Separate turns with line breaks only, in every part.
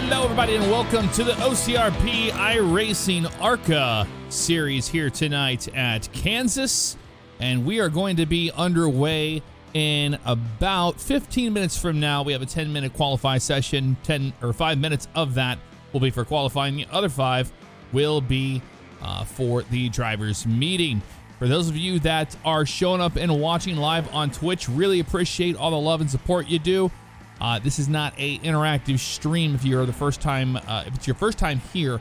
Hello, everybody, and welcome to the OCRP iRacing ARCA series here tonight at Kansas. And we are going to be underway in about 15 minutes from now. We have a 10-minute qualify session. 5 minutes of that will be for qualifying. The other 5 will be for the drivers' meeting. For those of you that are showing up and watching live on Twitch, really appreciate all the love and support you do. This is not a interactive stream. If you're the first time, if it's your first time here,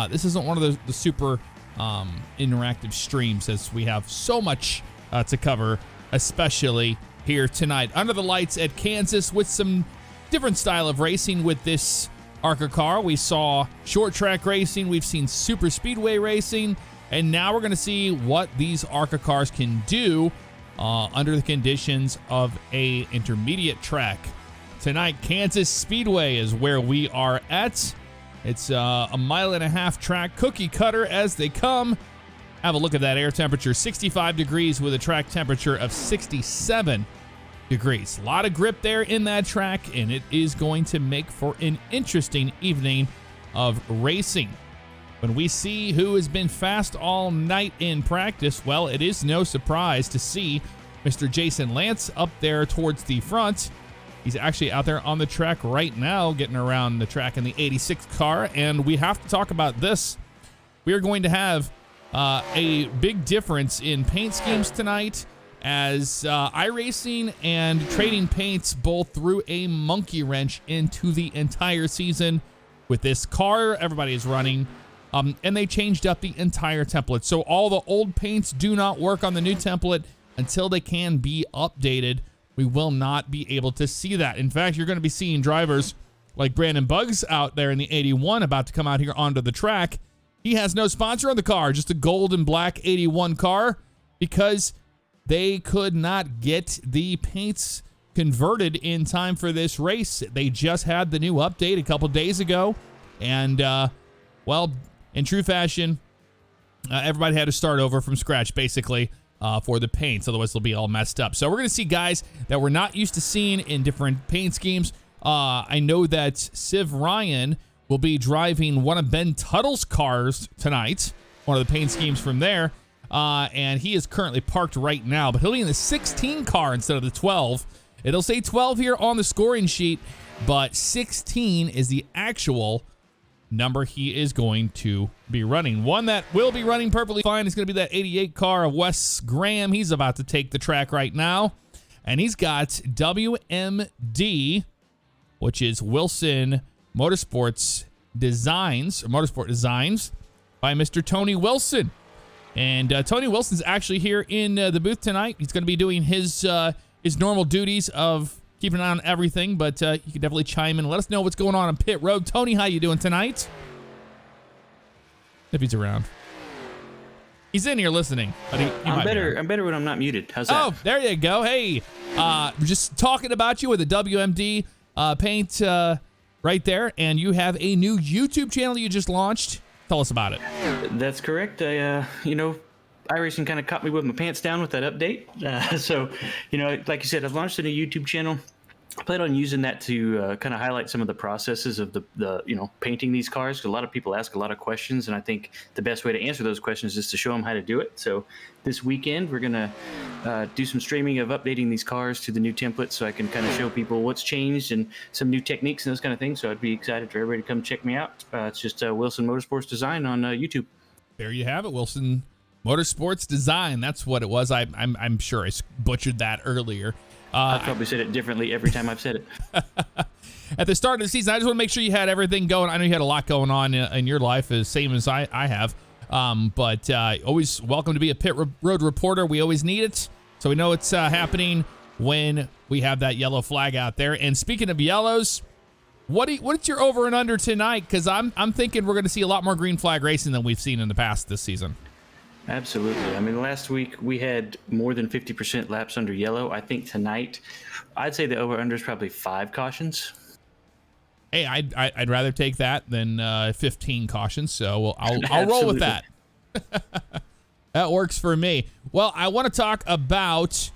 this isn't one of the super interactive streams, as we have so much to cover, especially here tonight under the lights at Kansas with some different style of racing with this ARCA car. We saw short track racing, we've seen super speedway racing, and now we're going to see what these ARCA cars can do under the conditions of a intermediate track. Tonight, Kansas Speedway is where we are at. It's a 1.5 mile track, cookie cutter as they come. Have a look at that air temperature, 65 degrees with a track temperature of 67 degrees. A lot of grip there in that track, and it is going to make for an interesting evening of racing. When we see who has been fast all night in practice, well, it is no surprise to see Mr. Jason Lance up there towards the front. He's actually out there on the track right now, getting around the track in the 86 car, and we have to talk about this. We are going to have a big difference in paint schemes tonight, as iRacing and Trading Paints both threw a monkey wrench into the entire season with this car everybody is running, and they changed up the entire template. So all the old paints do not work on the new template until they can be updated. We will not be able to see that. In fact, you're going to be seeing drivers like Brandon Buggs out there in the 81 about to come out here onto the track. He has no sponsor on the car, just a gold and black 81 car, because they could not get the paints converted in time for this race. They just had the new update a couple days ago, and well, in true fashion, everybody had to start over from scratch, basically, for the paints, otherwise they'll be all messed up. So we're going to see guys that we're not used to seeing in different paint schemes. I know that Civ Ryan will be driving one of Ben Tuttle's cars tonight, one of the paint schemes from there, and he is currently parked right now, but he'll be in the 16 car instead of the 12. It'll say 12 here on the scoring sheet, but 16 is the actual number he is going to be running. One that will be running perfectly fine is going to be that 88 car of Wes Graham. He's about to take the track right now, and he's got WMD, which is Wilson Motorsport Designs by Mr. Tony Wilson. And Tony Wilson's actually here in the booth tonight. He's going to be doing his normal duties of keeping an eye on everything, but you can definitely chime in and let us know what's going on pit road. Tony, how you doing tonight? If he's around. He's in here listening.
I'm better when I'm not muted. How's that?
Oh, there you go. Hey, we're just talking about you with the WMD paint right there, and you have a new YouTube channel you just launched. Tell us about it.
That's correct. iRacing kind of caught me with my pants down with that update. So, like you said, I've launched a new YouTube channel. I plan on using that to kind of highlight some of the processes of the painting these cars. 'Cause a lot of people ask a lot of questions, and I think the best way to answer those questions is to show them how to do it. So this weekend, we're going to do some streaming of updating these cars to the new template, so I can kind of show people what's changed and some new techniques and those kind of things. So I'd be excited for everybody to come check me out. It's just Wilson Motorsports Design on YouTube.
There you have it, Wilson Motorsports Design. That's what it was. I'm sure I butchered that earlier.
I probably said it differently every time I've said it.
At the start of the season, I just want to make sure you had everything going. I know you had a lot going on in your life, the same as I have. But always welcome to be a pit road reporter. We always need it, so we know it's happening when we have that yellow flag out there. And speaking of yellows, what's your over and under tonight? Because I'm thinking we're going to see a lot more green flag racing than we've seen in the past this season.
Absolutely. I mean, last week we had more than 50% laps under yellow. I think tonight, I'd say the over-under is probably 5 cautions.
Hey, I'd rather take that than 15 cautions, so I'll roll with that. That works for me. Well, I want to talk about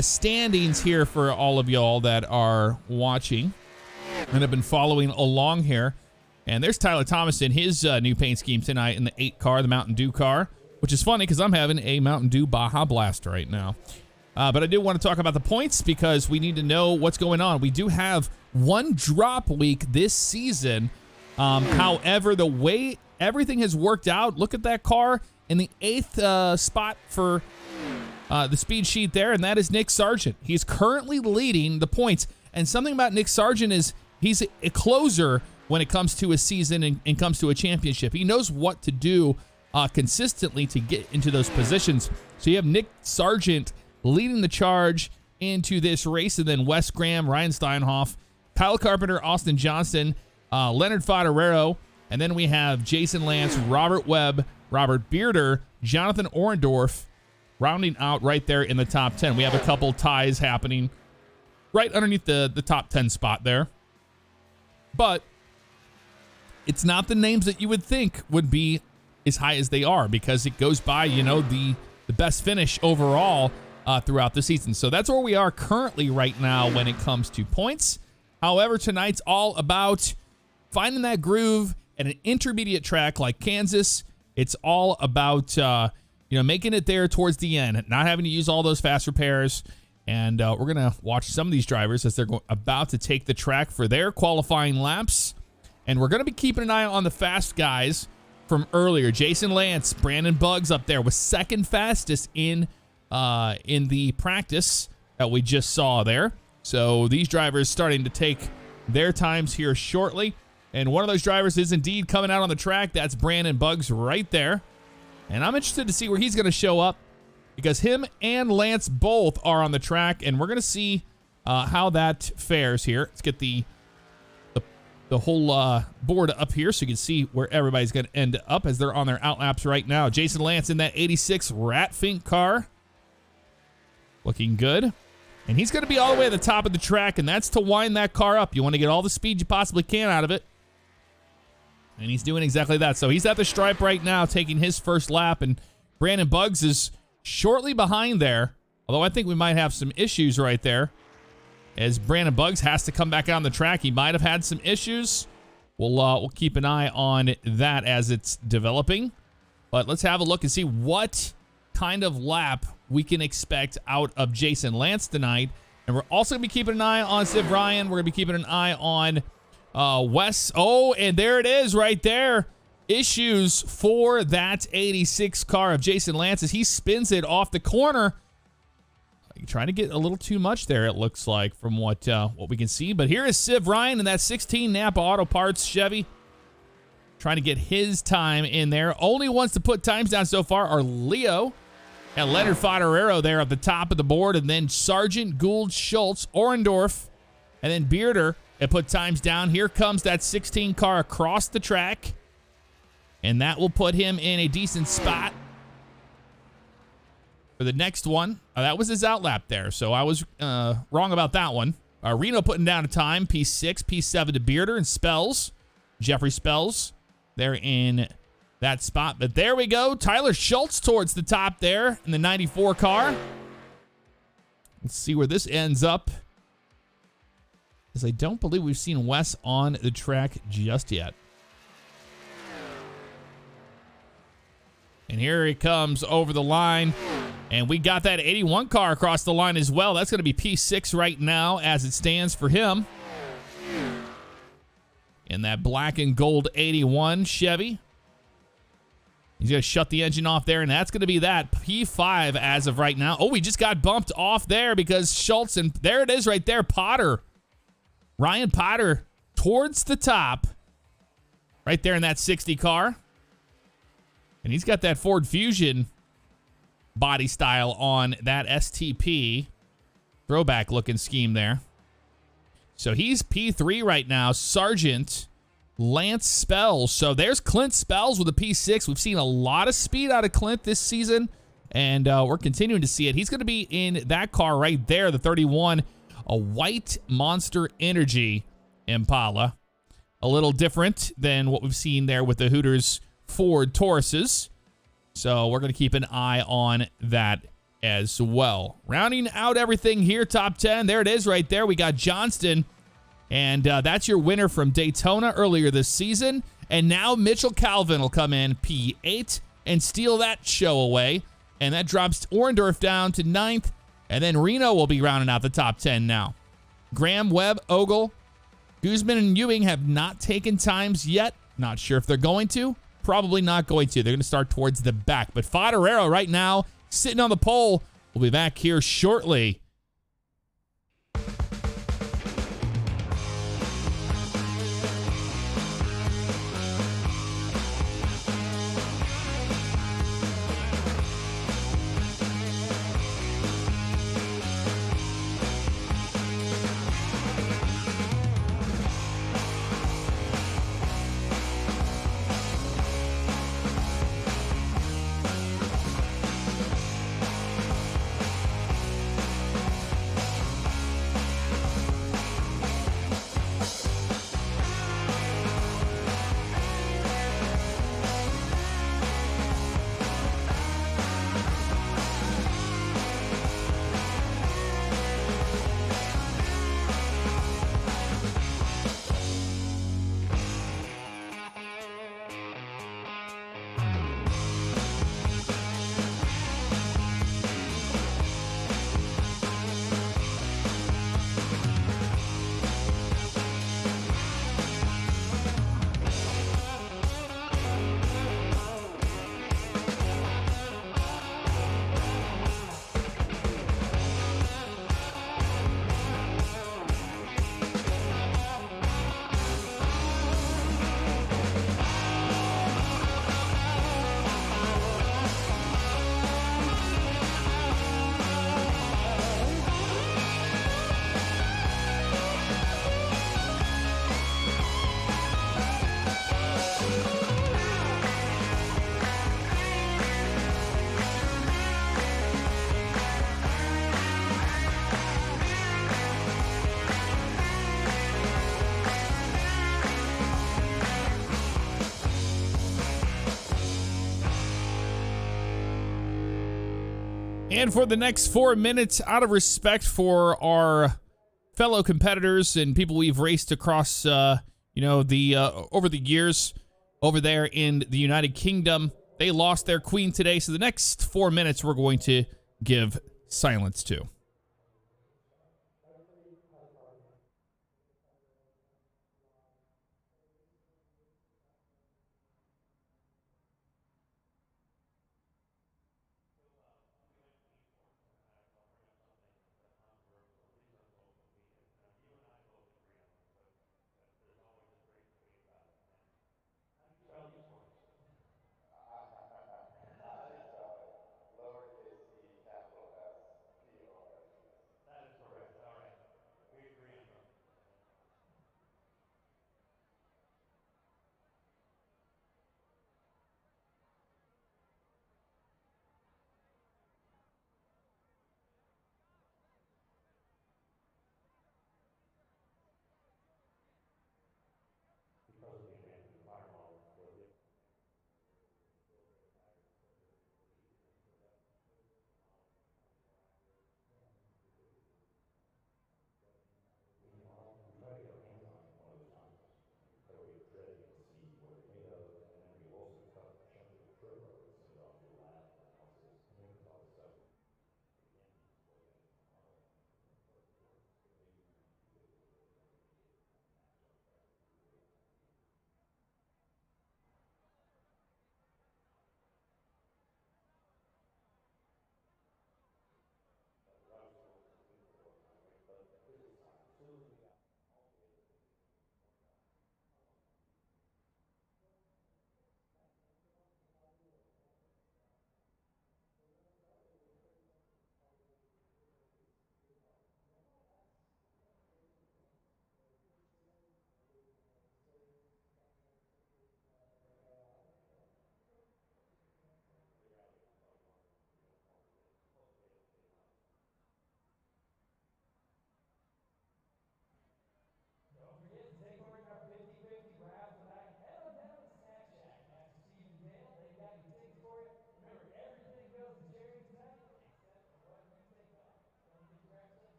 standings here for all of y'all that are watching. and have been following along here. And there's Tyler Thomas in his new paint scheme tonight in the 8 car, the Mountain Dew car, which is funny because I'm having a Mountain Dew Baja Blast right now. But I do want to talk about the points because we need to know what's going on. We do have one drop week this season. However, the way everything has worked out, look at that car in the 8th spot for the speed sheet there, and that is Nick Sargent. He's currently leading the points. And something about Nick Sargent is he's a closer when it comes to a season and comes to a championship. He knows what to do consistently to get into those positions. So you have Nick Sargent leading the charge into this race, and then Wes Graham, Ryan Steinhoff, Kyle Carpenter, Austin Johnston, Leonard Fodorero, and then we have Jason Lance, Robert Webb, Robert Bearder, Jonathan Orendorf, rounding out right there in the top 10. We have a couple ties happening right underneath the top 10 spot there. But it's not the names that you would think would be as high as they are because it goes by, the best finish overall throughout the season. So that's where we are currently right now when it comes to points. However, tonight's all about finding that groove at an intermediate track like Kansas. It's all about, making it there towards the end, not having to use all those fast repairs. And we're going to watch some of these drivers as they're about to take the track for their qualifying laps. And we're going to be keeping an eye on the fast guys from earlier. Jason Lance, Brandon Buggs up there was second fastest in the practice that we just saw there. So these drivers starting to take their times here shortly. And one of those drivers is indeed coming out on the track. That's Brandon Buggs right there. And I'm interested to see where he's going to show up because him and Lance both are on the track. And we're going to see how that fares here. Let's get the whole board up here so you can see where everybody's going to end up as they're on their outlaps right now. Jason Lance in that 86 Ratfink car. Looking good. And he's going to be all the way at the top of the track, and that's to wind that car up. You want to get all the speed you possibly can out of it. And he's doing exactly that. So he's at the stripe right now, taking his first lap, and Brandon Buggs is shortly behind there, although I think we might have some issues right there as Brandon Buggs has to come back on the track. He might have had some issues. We'll keep an eye on that as it's developing. But let's have a look and see what kind of lap we can expect out of Jason Lance tonight. And we're also going to be keeping an eye on Sid Ryan. We're going to be keeping an eye on Wes. Oh, and there it is right there. Issues for that 86 car of Jason Lance as he spins it off the corner. Trying to get a little too much there, it looks like, from what we can see. But here is Siv Ryan in that 16 Napa Auto Parts Chevy. Trying to get his time in there. Only ones to put times down so far are Leo and Leonard Fodorero there at the top of the board. And then Sargent, Gould, Schultz, Orendorf, and then Bearder and put times down. Here comes that 16 car across the track. And that will put him in a decent spot for the next one. That was his outlap there, so I was wrong about that one. Reno putting down a time, P6, P7 to Bearder, and Spells. Jeffrey Spells there in that spot. But there we go. Tyler Schultz towards the top there in the 94 car. Let's see where this ends up, as I don't believe we've seen Wes on the track just yet. And here he comes over the line. And we got that 81 car across the line as well. That's going to be P6 right now as it stands for him. In that black and gold 81 Chevy. He's going to shut the engine off there, and that's going to be that P5 as of right now. Oh, we just got bumped off there because Schultz, and there it is right there, Potter. Ryan Potter towards the top. Right there in that 60 car. And he's got that Ford Fusion body style on that STP. Throwback looking scheme there. So he's P3 right now. Sargent, Lance Spells. So there's Clint Spells with a P6. We've seen a lot of speed out of Clint this season, and we're continuing to see it. He's going to be in that car right there, the 31, a white Monster Energy Impala. A little different than what we've seen there with the Hooters Ford Tauruses. So we're going to keep an eye on that as well. Rounding out everything here, top 10. There it is right there. We got Johnston And that's your winner from Daytona earlier this season. And now Mitchell Calvin will come in P8 and steal that show away. And that drops Orndorff down to 9th. And then Reno will be rounding out the top 10 now. Graham, Webb, Ogle, Guzman, and Ewing have not taken times yet. Not sure if they're going to. Probably not going to. They're going to start towards the back. But Fodorero right now, sitting on the pole. We'll be back here shortly. And for the next 4 minutes, out of respect for our fellow competitors and people we've raced across, over the years over there in the United Kingdom, they lost their queen today. So the next 4 minutes, we're going to give silence to.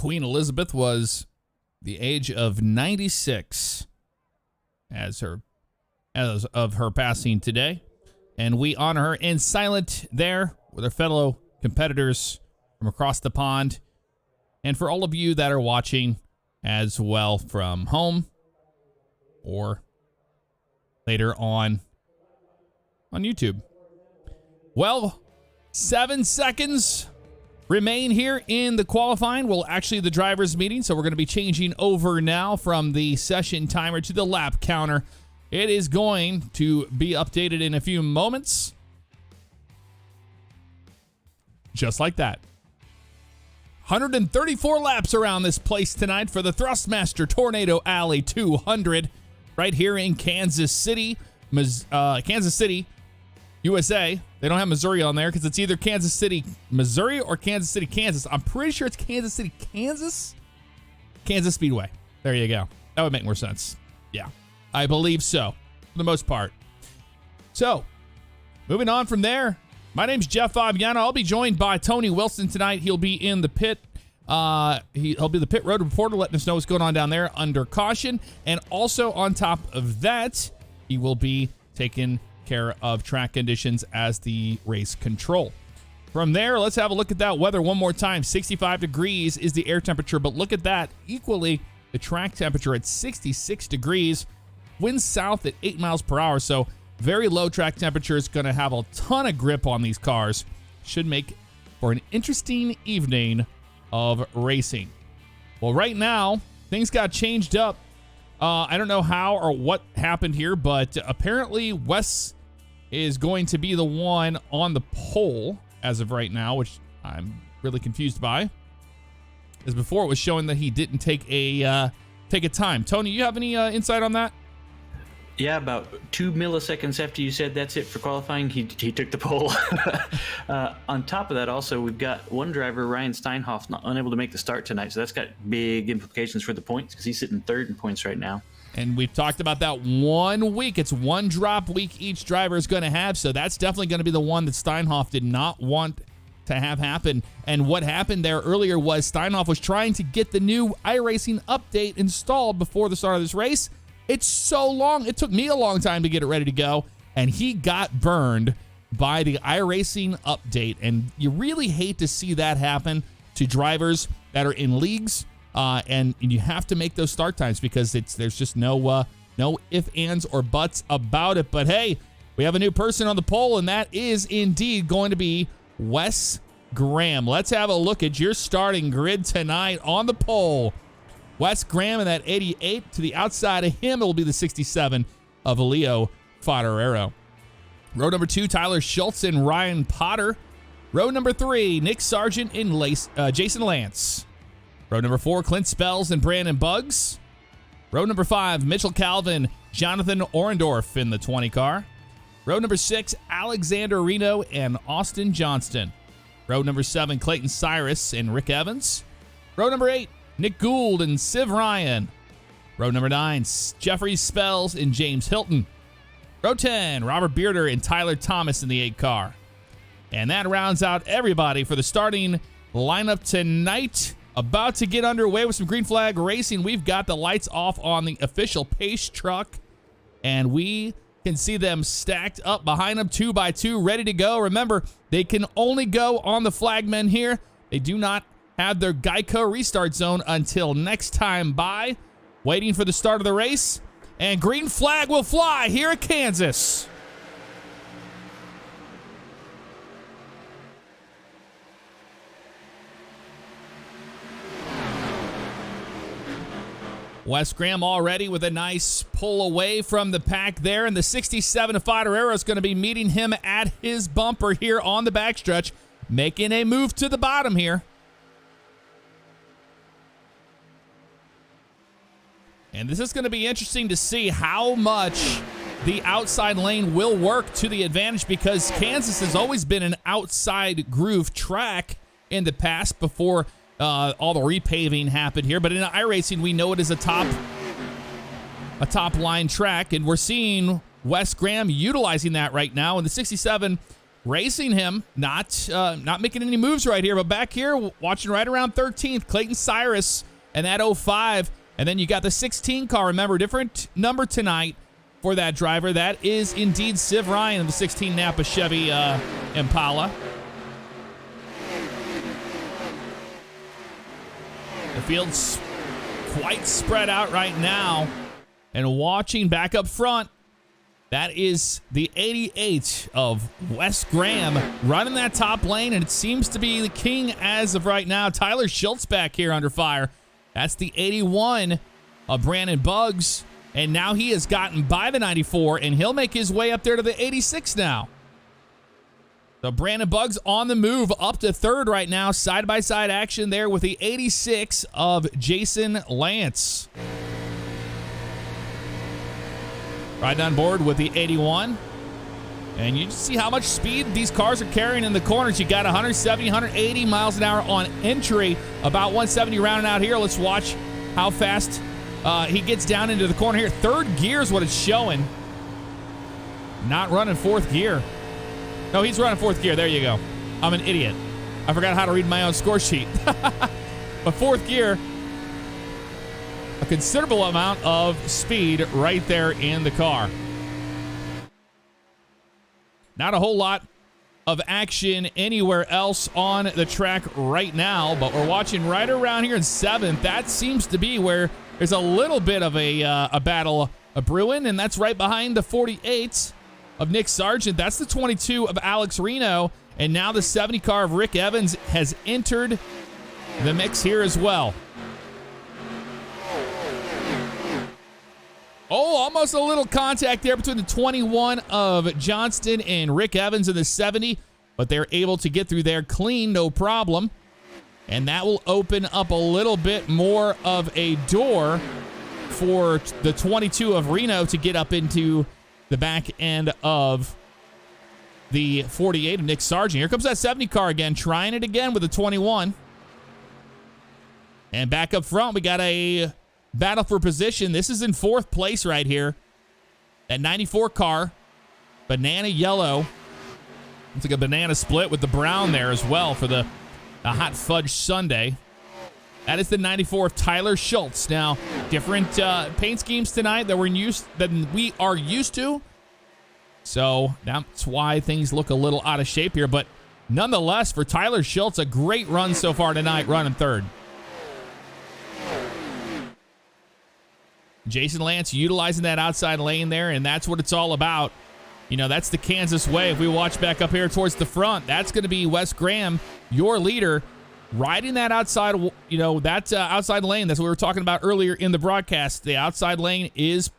Queen Elizabeth was the age of 96 as of her passing today. And we honor her in silent there with our fellow competitors from across the pond. And for all of you that are watching as well from home or later on YouTube. Well, 7 seconds remain here in the qualifying. Well, actually the drivers' meeting. So we're going to be changing over now from the session timer to the lap counter. It is going to be updated in a few moments. Just like that. 134 laps around this place tonight for the Thrustmaster Tornado Alley 200 right here in Kansas City, USA. They don't have Missouri on there because it's either Kansas City, Missouri or Kansas City, Kansas. I'm pretty sure it's Kansas City, Kansas. Kansas Speedway. There you go. That would make more sense. Yeah, I believe so, for the most part. So, moving on from there, my name's Jeff Favignano. I'll be joined by Tony Wilson tonight. He'll be in the pit. He'll be the pit road reporter, letting us know what's going on down there under caution. And also on top of that, he will be taking care of track conditions as the race control. From there, let's have a look at that weather one more time. 65 degrees is the air temperature, but look at that. Equally, the track temperature at 66 degrees. Winds south at 8 miles per hour, so very low track temperature is going to have a ton of grip on these cars. Should make for an interesting evening of racing. Well, right now, things got changed up. I don't know how or what happened here, but apparently Wes is going to be the one on the pole as of right now, which I'm really confused by. As before, it was showing that he didn't take a time. Tony, you have any insight on that?
Yeah, about 2 milliseconds after you said that's it for qualifying, he took the pole. On top of that, also, we've got one driver, Ryan Steinhoff, unable to make the start tonight. So that's got big implications for the points because he's sitting third in points right now.
And we've talked about that 1 week. It's one drop week each driver is going to have. So that's definitely going to be the one that Steinhoff did not want to have happen. And what happened there earlier was Steinhoff was trying to get the new iRacing update installed before the start of this race. It's so long. It took me a long time to get it ready to go, and he got burned by the iRacing update. And you really hate to see that happen to drivers that are in leagues, and you have to make those start times because there's just no ifs, ands, or buts about it. But hey, we have a new person on the pole, and that is indeed going to be Wes Graham. Let's have a look at your starting grid tonight on the pole. Wes Graham in that 88. To the outside of him, it will be the 67 of Leo Fodorero. Row number 2, Tyler Schultz and Ryan Potter. Row number 3, Nick Sargent and Jason Lance. Row number 4, Clint Spells and Brandon Buggs. Row number 5, Mitchell Calvin, Jonathan Orendorf in the 20 car. Row number 6, Alexander Reno and Austin Johnston. Row number 7, Clayton Cyrus and Rick Evans. Row number 8, Nick Gould and Siv Ryan. Row number 9, Jeffrey Spells and James Hilton. Row 10, Robert Bearder and Tyler Thomas in the 8 car. And that rounds out everybody for the starting lineup tonight. About to get underway with some green flag racing. We've got the lights off on the official Pace truck, and we can see them stacked up behind them 2 by 2, ready to go. Remember, they can only go on the flagmen here. They do not have their Geico restart zone until next time by. Waiting for the start of the race, and green flag will fly here at Kansas. Wes Graham already with a nice pull away from the pack there, and the 67 of Fodorero is going to be meeting him at his bumper here on the backstretch, making a move to the bottom here. And this is going to be interesting to see how much the outside lane will work to the advantage, because Kansas has always been an outside groove track in the past before all the repaving happened here. But in iRacing, we know it is a top line track, and we're seeing Wes Graham utilizing that right now. And the 67 racing him, not making any moves right here, but back here, watching right around 13th, Clayton Cyrus and that 05. And then you got the 16 car. Remember, different number tonight for that driver. That is indeed Civ Ryan of the 16 Napa Chevy Impala. The field's quite spread out right now. And watching back up front, that is the 88 of Wes Graham running that top lane, and it seems to be the king as of right now. Tyler Schultz back here under fire. That's the 81 of Brandon Buggs, and now he has gotten by the 94, and he'll make his way up there to the 86 now. So Brandon Buggs on the move up to third right now. Side-by-side action there with the 86 of Jason Lance. Right on board with the 81. And you see how much speed these cars are carrying in the corners. You got 170, 180 miles an hour on entry, about 170 rounding out here. Let's watch how fast he gets down into the corner here. Third gear is what it's showing. Not running fourth gear. No, he's running fourth gear. There you go. I'm an idiot. I forgot how to read my own score sheet. But fourth gear, a considerable amount of speed right there in the car. Not a whole lot of action anywhere else on the track right now, but we're watching right around here in 7th. That seems to be where there's a little bit of a battle brewing, and that's right behind the 48 of Nick Sargent. That's the 22 of Alex Reno, and now the 70 car of Rick Evans has entered the mix here as well. Oh, almost a little contact there between the 21 of Johnston and Rick Evans in the 70, but they're able to get through there clean, no problem. And that will open up a little bit more of a door for the 22 of Reno to get up into the back end of the 48 of Nick Sargent. Here comes that 70 car again, trying it again with the 21. And back up front, we got a battle for position. This is in 4th place right here. That 94 car, banana yellow. It's like a banana split with the brown there as well for the hot fudge sundae. That is the 94 of Tyler Schultz. Now, different paint schemes tonight that we are used to. So that's why things look a little out of shape here. But nonetheless, for Tyler Schultz, a great run so far tonight, running third. Jason Lance utilizing that outside lane there, and that's what it's all about. You know, that's the Kansas way. If we watch back up here towards the front, that's going to be Wes Graham, your leader, riding that outside, outside lane. That's what we were talking about earlier in the broadcast. The outside lane is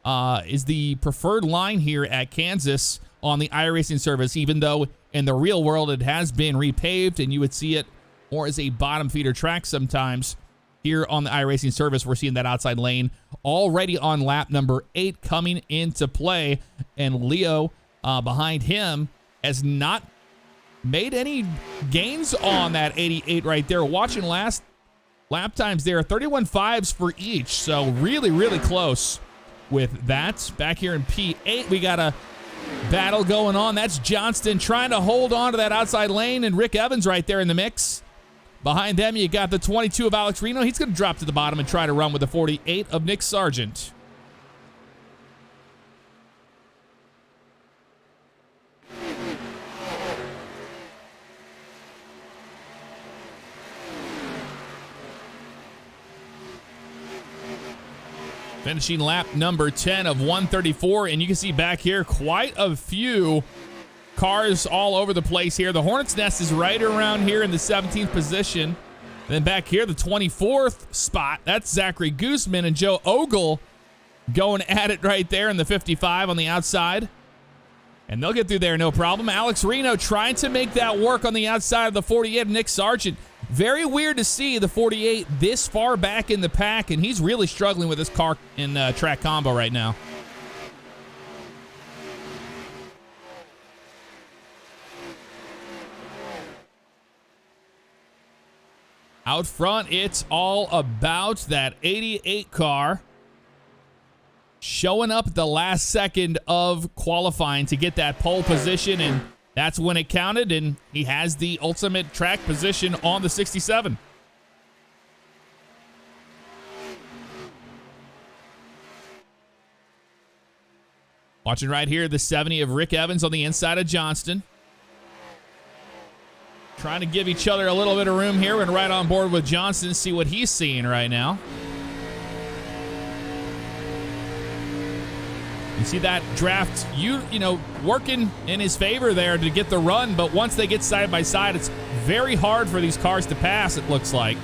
the preferred line here at Kansas on the iRacing service, even though in the real world it has been repaved, and you would see it more as a bottom feeder track sometimes. Here on the iRacing service, we're seeing that outside lane already on lap number 8 coming into play. And Leo behind him has not made any gains on that 88 right there. Watching last lap times there, 31.5s for each. So really, really close with that. Back here in P8, we got a battle going on. That's Johnston trying to hold on to that outside lane, and Rick Evans right there in the mix. Behind them, you got the 22 of Alex Reno. He's going to drop to the bottom and try to run with the 48 of Nick Sargent. Finishing lap number 10 of 134, and you can see back here quite a few cars all over the place here. The Hornet's Nest is right around here in the 17th position. And then back here, the 24th spot, that's Zachary Guzman and Joe Ogle going at it right there in the 55 on the outside. And they'll get through there, no problem. Alex Reno trying to make that work on the outside of the 48 of Nick Sargent. Very weird to see the 48 this far back in the pack, and he's really struggling with this car in track combo right now. Out front, it's all about that 88 car showing up at the last second of qualifying to get that pole position and that's when it counted, and he has the ultimate track position on the 67. Watching right here, the 70 of Rick Evans on the inside of Johnston. Trying to give each other a little bit of room here and right on board with Johnston, see what he's seeing right now. You see that draft, you know, working in his favor there to get the run, but once they get side by side, it's very hard for these cars to pass, it looks like.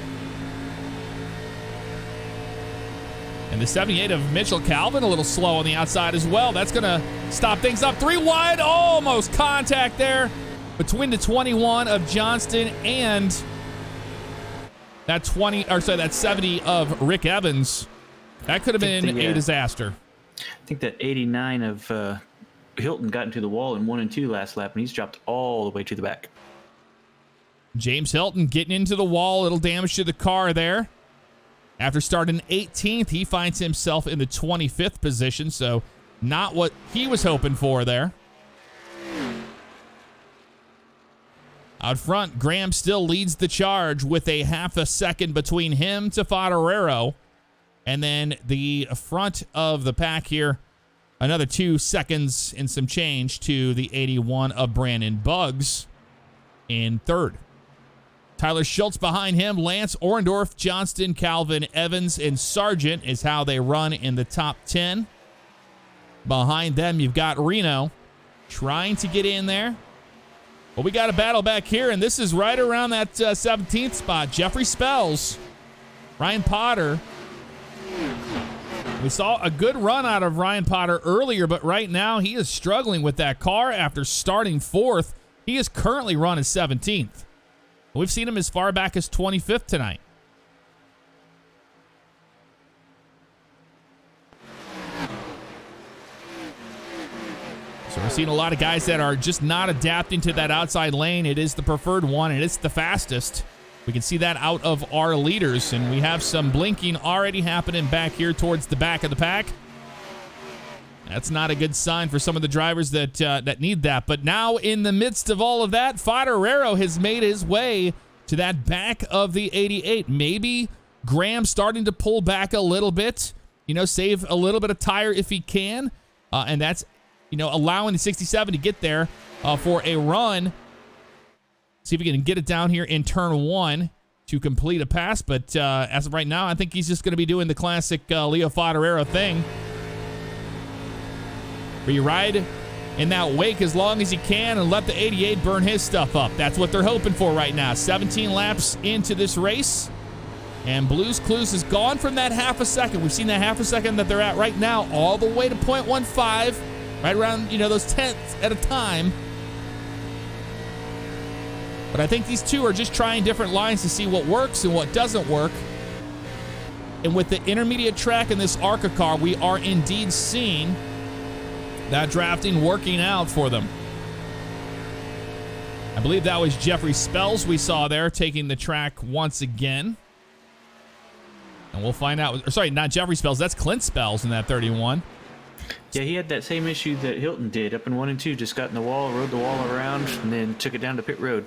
And the 78 of Mitchell Calvin a little slow on the outside as well. That's going to stop things up. 3 wide, almost contact there between the 21 of Johnston and that 70 of Rick Evans. That could have been a disaster.
I think that 89 of Hilton got into the wall in 1 and 2 last lap, and he's dropped all the way to the back.
James Hilton getting into the wall. Little damage to the car there. After starting 18th, he finds himself in the 25th position, so not what he was hoping for there. Out front, Graham still leads the charge with a half a second between him to Fodorero. And then the front of the pack here, another 2 seconds and some change to the 81 of Brandon Buggs in third. Tyler Schultz behind him. Lance Orendorf, Johnston, Calvin, Evans, and Sargent is how they run in the top 10. Behind them, you've got Reno trying to get in there. But we got a battle back here, and this is right around that 17th spot. Jeffrey Spells, Ryan Potter. We saw a good run out of Ryan Potter earlier, but right now he is struggling with that car after starting 4th. He is currently run as 17th. We've seen him as far back as 25th tonight. So we're seeing a lot of guys that are just not adapting to that outside lane. It is the preferred one, and it's the fastest. We can see that out of our leaders, and we have some blinking already happening back here towards the back of the pack. That's not a good sign for some of the drivers that need that. But now in the midst of all of that, Fodorero has made his way to that back of the 88. Maybe Graham starting to pull back a little bit, save a little bit of tire if he can. And that's, allowing the 67 to get there for a run. See if he can get it down here in turn 1 to complete a pass. But as of right now, I think he's just going to be doing the classic Leo Fodorero thing, where you ride in that wake as long as you can and let the 88 burn his stuff up. That's what they're hoping for right now. 17 laps into this race, and Blues Clues is gone from that half a second. We've seen that half a second that they're at right now all the way to 0.15, right around, those tenths at a time. But I think these two are just trying different lines to see what works and what doesn't work. And with the intermediate track in this ARCA car, we are indeed seeing that drafting working out for them. I believe that was Jeffrey Spells we saw there taking the track once again. And we'll find out. Sorry, not Jeffrey Spells. That's Clint Spells in that 31.
Yeah, he had that same issue that Hilton did up in 1 and 2. Just got in the wall, rode the wall around, and then took it down to pit road.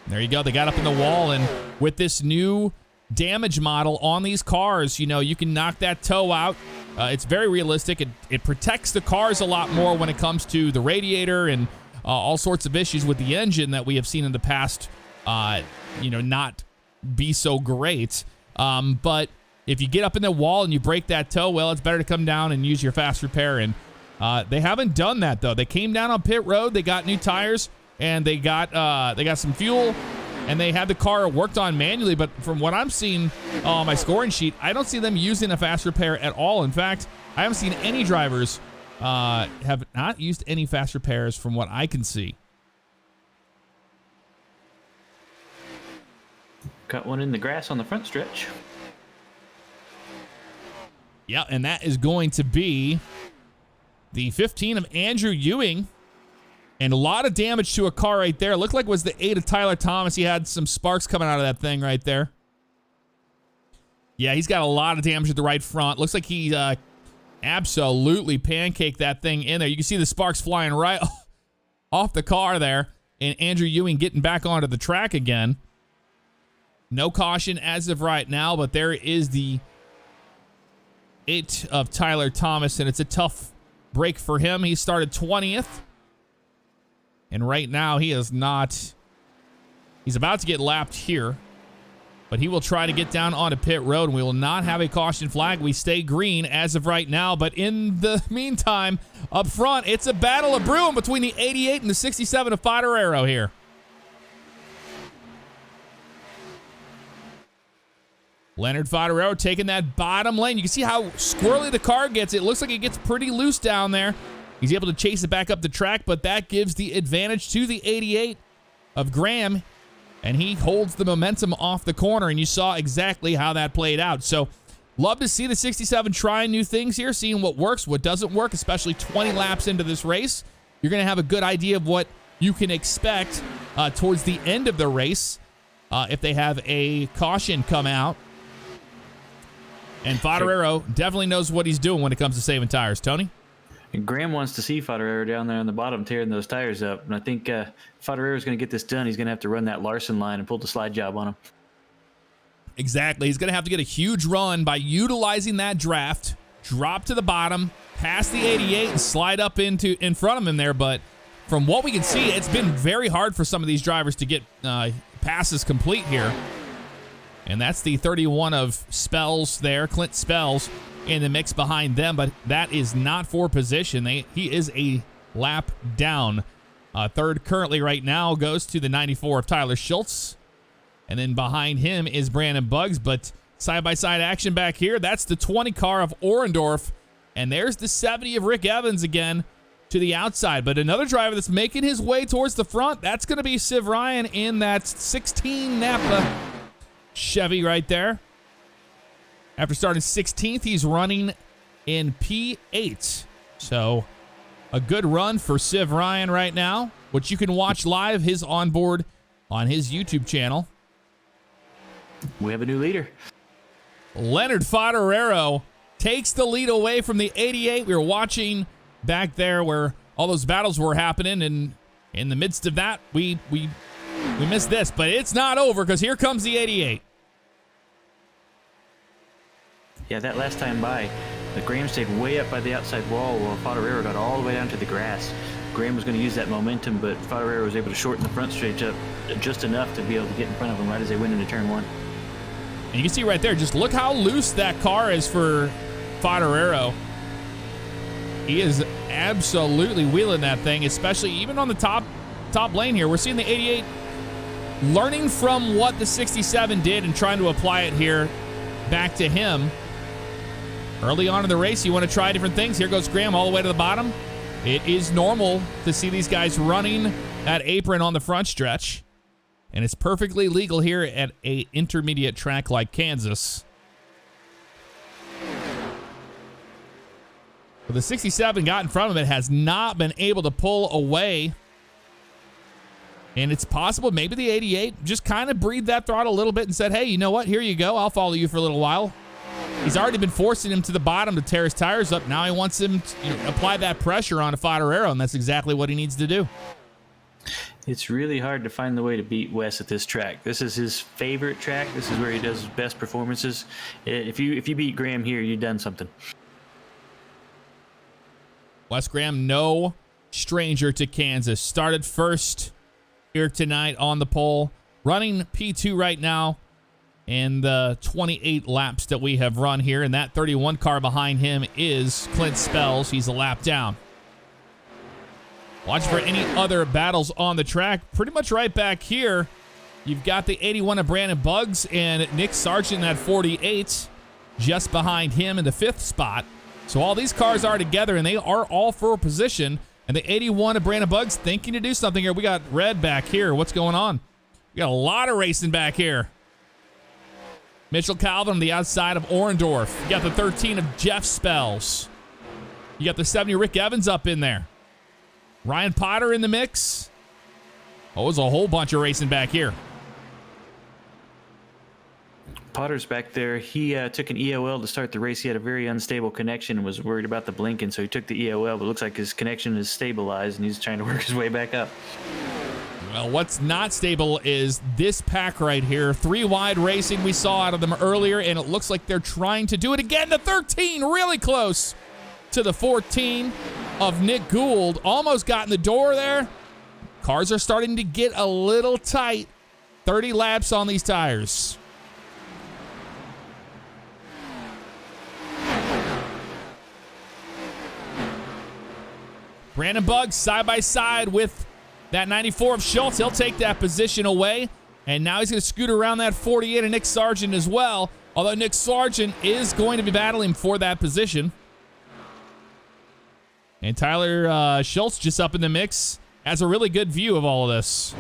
There you go. They got up in the wall, and with this new damage model on these cars, you can knock that toe out. It's very realistic. It protects the cars a lot more when it comes to the radiator and all sorts of issues with the engine that we have seen in the past, not be so great. But if you get up in the wall and you break that toe, well, it's better to come down and use your fast repair. And they haven't done that, though. They came down on pit road. They got new tires, and they got some fuel, and they had the car worked on manually. But from what I'm seeing on my scoring sheet, I don't see them using a fast repair at all. In fact, I haven't seen any drivers have not used any fast repairs from what I can see.
Got one in the grass on the front stretch.
Yeah, and that is going to be the 15 of Andrew Ewing. And a lot of damage to a car right there. Looked like it was the 8 of Tyler Thomas. He had some sparks coming out of that thing right there. Yeah, he's got a lot of damage at the right front. Looks like he absolutely pancaked that thing in there. You can see the sparks flying right off the car there, and Andrew Ewing getting back onto the track again. No caution as of right now, but there is the 8 of Tyler Thomas, and it's a tough break for him. He started 20th, and right now he is not. He's about to get lapped here, but he will try to get down onto pit road, and we will not have a caution flag. We stay green as of right now, but in the meantime, up front, it's a battle of brewing between the 88 and the 67 of Favignano here. Leonard Favignano taking that bottom lane. You can see how squirrely the car gets. It looks like it gets pretty loose down there. He's able to chase it back up the track, but that gives the advantage to the 88 of Graham, and he holds the momentum off the corner, and you saw exactly how that played out. So love to see the 67 trying new things here, seeing what works, what doesn't work, especially 20 laps into this race. You're going to have a good idea of what you can expect towards the end of the race if they have a caution come out. And Favignano definitely knows what he's doing when it comes to saving tires. Tony?
And Graham wants to see Favignano down there on the bottom tearing those tires up. And I think Favignano is going to get this done. He's going to have to run that Larson line and pull the slide job on him.
Exactly. He's going to have to get a huge run by utilizing that draft, drop to the bottom, pass the 88, and slide up in front of him there. But from what we can see, it's been very hard for some of these drivers to get passes complete here. And that's the 31 of Spells there, Clint Spells, in the mix behind them, but that is not for position. He is a lap down. Third currently right now goes to the 94 of Tyler Schultz. And then behind him is Brandon Buggs, but side-by-side action back here. That's the 20 car of Orendorff. And there's the 70 of Rick Evans again to the outside. But another driver that's making his way towards the front, that's going to be Siv Ryan in that 16 Napa Chevy right there. After starting 16th, he's running in P8. So a good run for Siv Ryan right now, which you can watch live his onboard on his YouTube channel.
We have a new leader.
Leonard Favignano takes the lead away from the 88. We were watching back there where all those battles were happening, and in the midst of that, we missed this, but it's not over because here comes the 88.
Yeah, that last time by, Graham stayed way up by the outside wall while Favignano got all the way down to the grass. Graham was going to use that momentum, but Favignano was able to shorten the front stretch up just enough to be able to get in front of him right as they went into turn one.
And you can see right there, just look how loose that car is for Favignano. He is absolutely wheeling that thing, especially even on the top lane here. We're seeing the 88 learning from what the 67 did and trying to apply it here back to him. Early on in the race, you want to try different things. Here goes Graham all the way to the bottom. It is normal to see these guys running that apron on the front stretch, and it's perfectly legal here at an intermediate track like Kansas. But the 67 got in front of it, has not been able to pull away. And it's possible maybe the 88 just kind of breathed that throttle a little bit and said, hey, you know what? Here you go. I'll follow you for a little while. He's already been forcing him to the bottom to tear his tires up. Now he wants him to apply that pressure on Favignano, and that's exactly what he needs to do.
It's really hard to find the way to beat Wes at this track. This is his favorite track. This is where he does his best performances. If you beat Graham here, you've done something.
Wes Graham, no stranger to Kansas. Started first here tonight on the pole. Running P2 right now in the 28 laps that we have run here. And that 31 car behind him is Clint Spells. He's a lap down. Watch for any other battles on the track. Pretty much right back here, you've got the 81 of Brandon Buggs and Nick Sargent at 48, just behind him in the 5th spot. So all these cars are together, and they are all for position. And the 81 of Brandon Buggs thinking to do something here. We got red back here. What's going on? We got a lot of racing back here. Mitchell Calvin on the outside of Orendorff. You got the 13 of Jeff Spells. You got the 70 Rick Evans up in there. Ryan Potter in the mix. Oh, there's a whole bunch of racing back here.
Potter's back there. He took an EOL to start the race. He had a very unstable connection and was worried about the blinking, so he took the EOL, but it looks like his connection is stabilized, and he's trying to work his way back up.
Well, what's not stable is this pack right here. 3 wide racing we saw out of them earlier, and it looks like they're trying to do it again. The 13, really close to the 14 of Nick Gould. Almost got in the door there. Cars are starting to get a little tight. 30 laps on these tires. Brandon Buggs side by side with that 94 of Schultz. He'll take that position away. And now he's going to scoot around that 48 of Nick Sargent as well. Although Nick Sargent is going to be battling for that position. And Tyler Schultz just up in the mix. Has a really good view of all of this.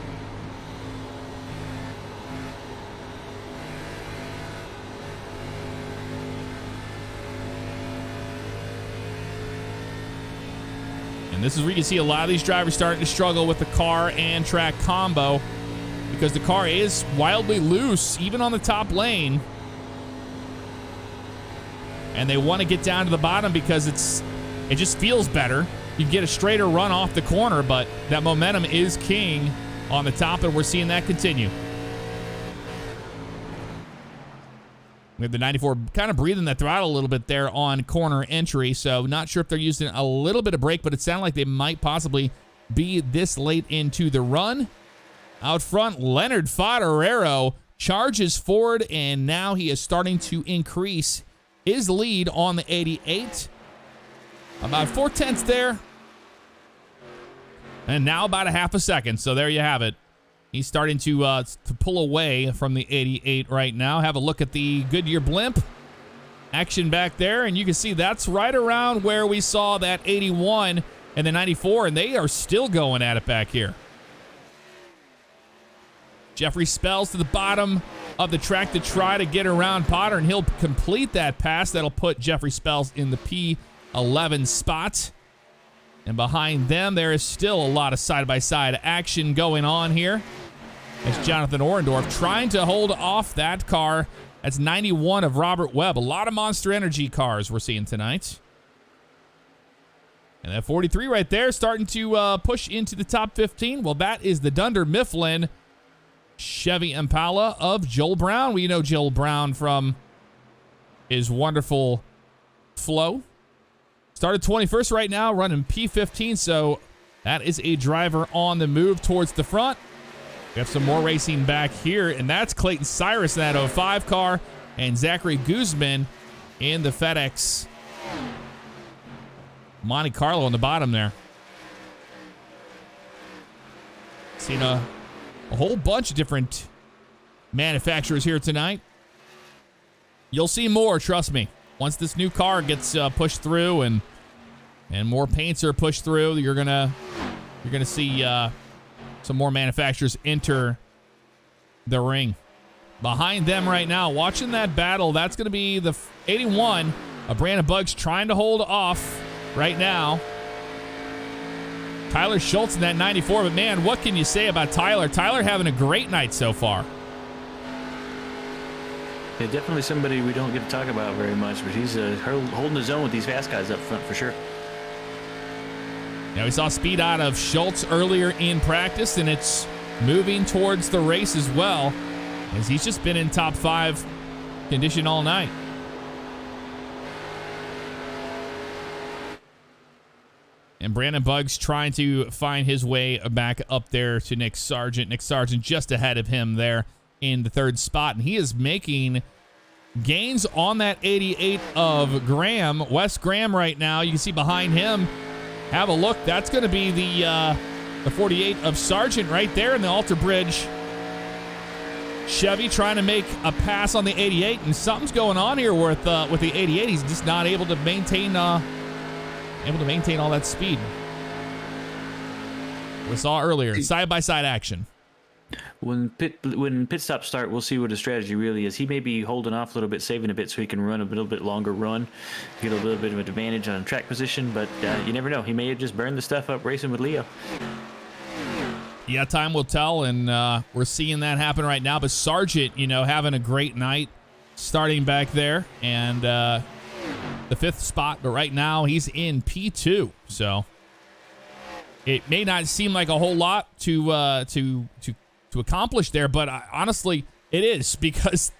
And this is where you can see a lot of these drivers starting to struggle with the car and track combo, because the car is wildly loose, even on the top lane. And they want to get down to the bottom because it just feels better. You get a straighter run off the corner, but that momentum is king on the top, and we're seeing that continue. We have the 94 kind of breathing the throttle a little bit there on corner entry, so not sure if they're using a little bit of brake, but it sounded like they might possibly be this late into the run. Out front, Leonard Fodorero charges forward, and now he is starting to increase his lead on the 88. About 4/10 there. And now about a half a second, so there you have it. He's starting to pull away from the 88 right now. Have a look at the Goodyear blimp action back there, and you can see that's right around where we saw that 81 and the 94, and they are still going at it back here. Jeffrey Spells to the bottom of the track to try to get around Potter, and he'll complete that pass. That'll put Jeffrey Spells in the P11 spot. And behind them, there is still a lot of side-by-side action going on here. It's Jonathan Orendorff trying to hold off that car. That's 91 of Robert Webb. A lot of Monster Energy cars we're seeing tonight. And that 43 right there starting to push into the top 15. Well, that is the Dunder Mifflin Chevy Impala of Joel Brown. We know Joel Brown from his wonderful flow. Started 21st right now, running P15, so that is a driver on the move towards the front. We have some more racing back here, and that's Clayton Cyrus in that 05 car, and Zachary Guzman in the FedEx Monte Carlo on the bottom there. Seen a whole bunch of different manufacturers here tonight. You'll see more, trust me. Once this new car gets pushed through and more paints are pushed through, you're gonna see some more manufacturers enter the ring. Behind them right now, watching that battle, that's gonna be the 81 of Brandon Buggs trying to hold off right now. Tyler Schultz in that 94, but man, what can you say about Tyler? Tyler having a great night so far.
Yeah, definitely somebody we don't get to talk about very much, but he's holding his own with these fast guys up front for sure.
Now we saw speed out of Schultz earlier in practice, and it's moving towards the race as well, as he's just been in top 5 condition all night. And Brandon Buggs trying to find his way back up there to Nick Sargent. Nick Sargent just ahead of him there in the 3rd spot, and he is making gains on that 88 of Graham. Wes Graham right now, you can see behind him. Have a look. That's going to be the 48 of Sargent right there in the Alter Bridge. Chevy trying to make a pass on the 88, and something's going on here with the 88. He's just not able to maintain all that speed. We saw earlier side-by-side action.
When pit stops start, we'll see what his strategy really is. He may be holding off a little bit, saving a bit so he can run a little bit longer run, get a little bit of an advantage on track position, but you never know. He may have just burned the stuff up racing with Leo.
Yeah, time will tell, and we're seeing that happen right now. But Sargent, having a great night. starting back there, and the 5th spot, but right now he's in P2. So it may not seem like a whole lot to accomplish there, but honestly, it is, because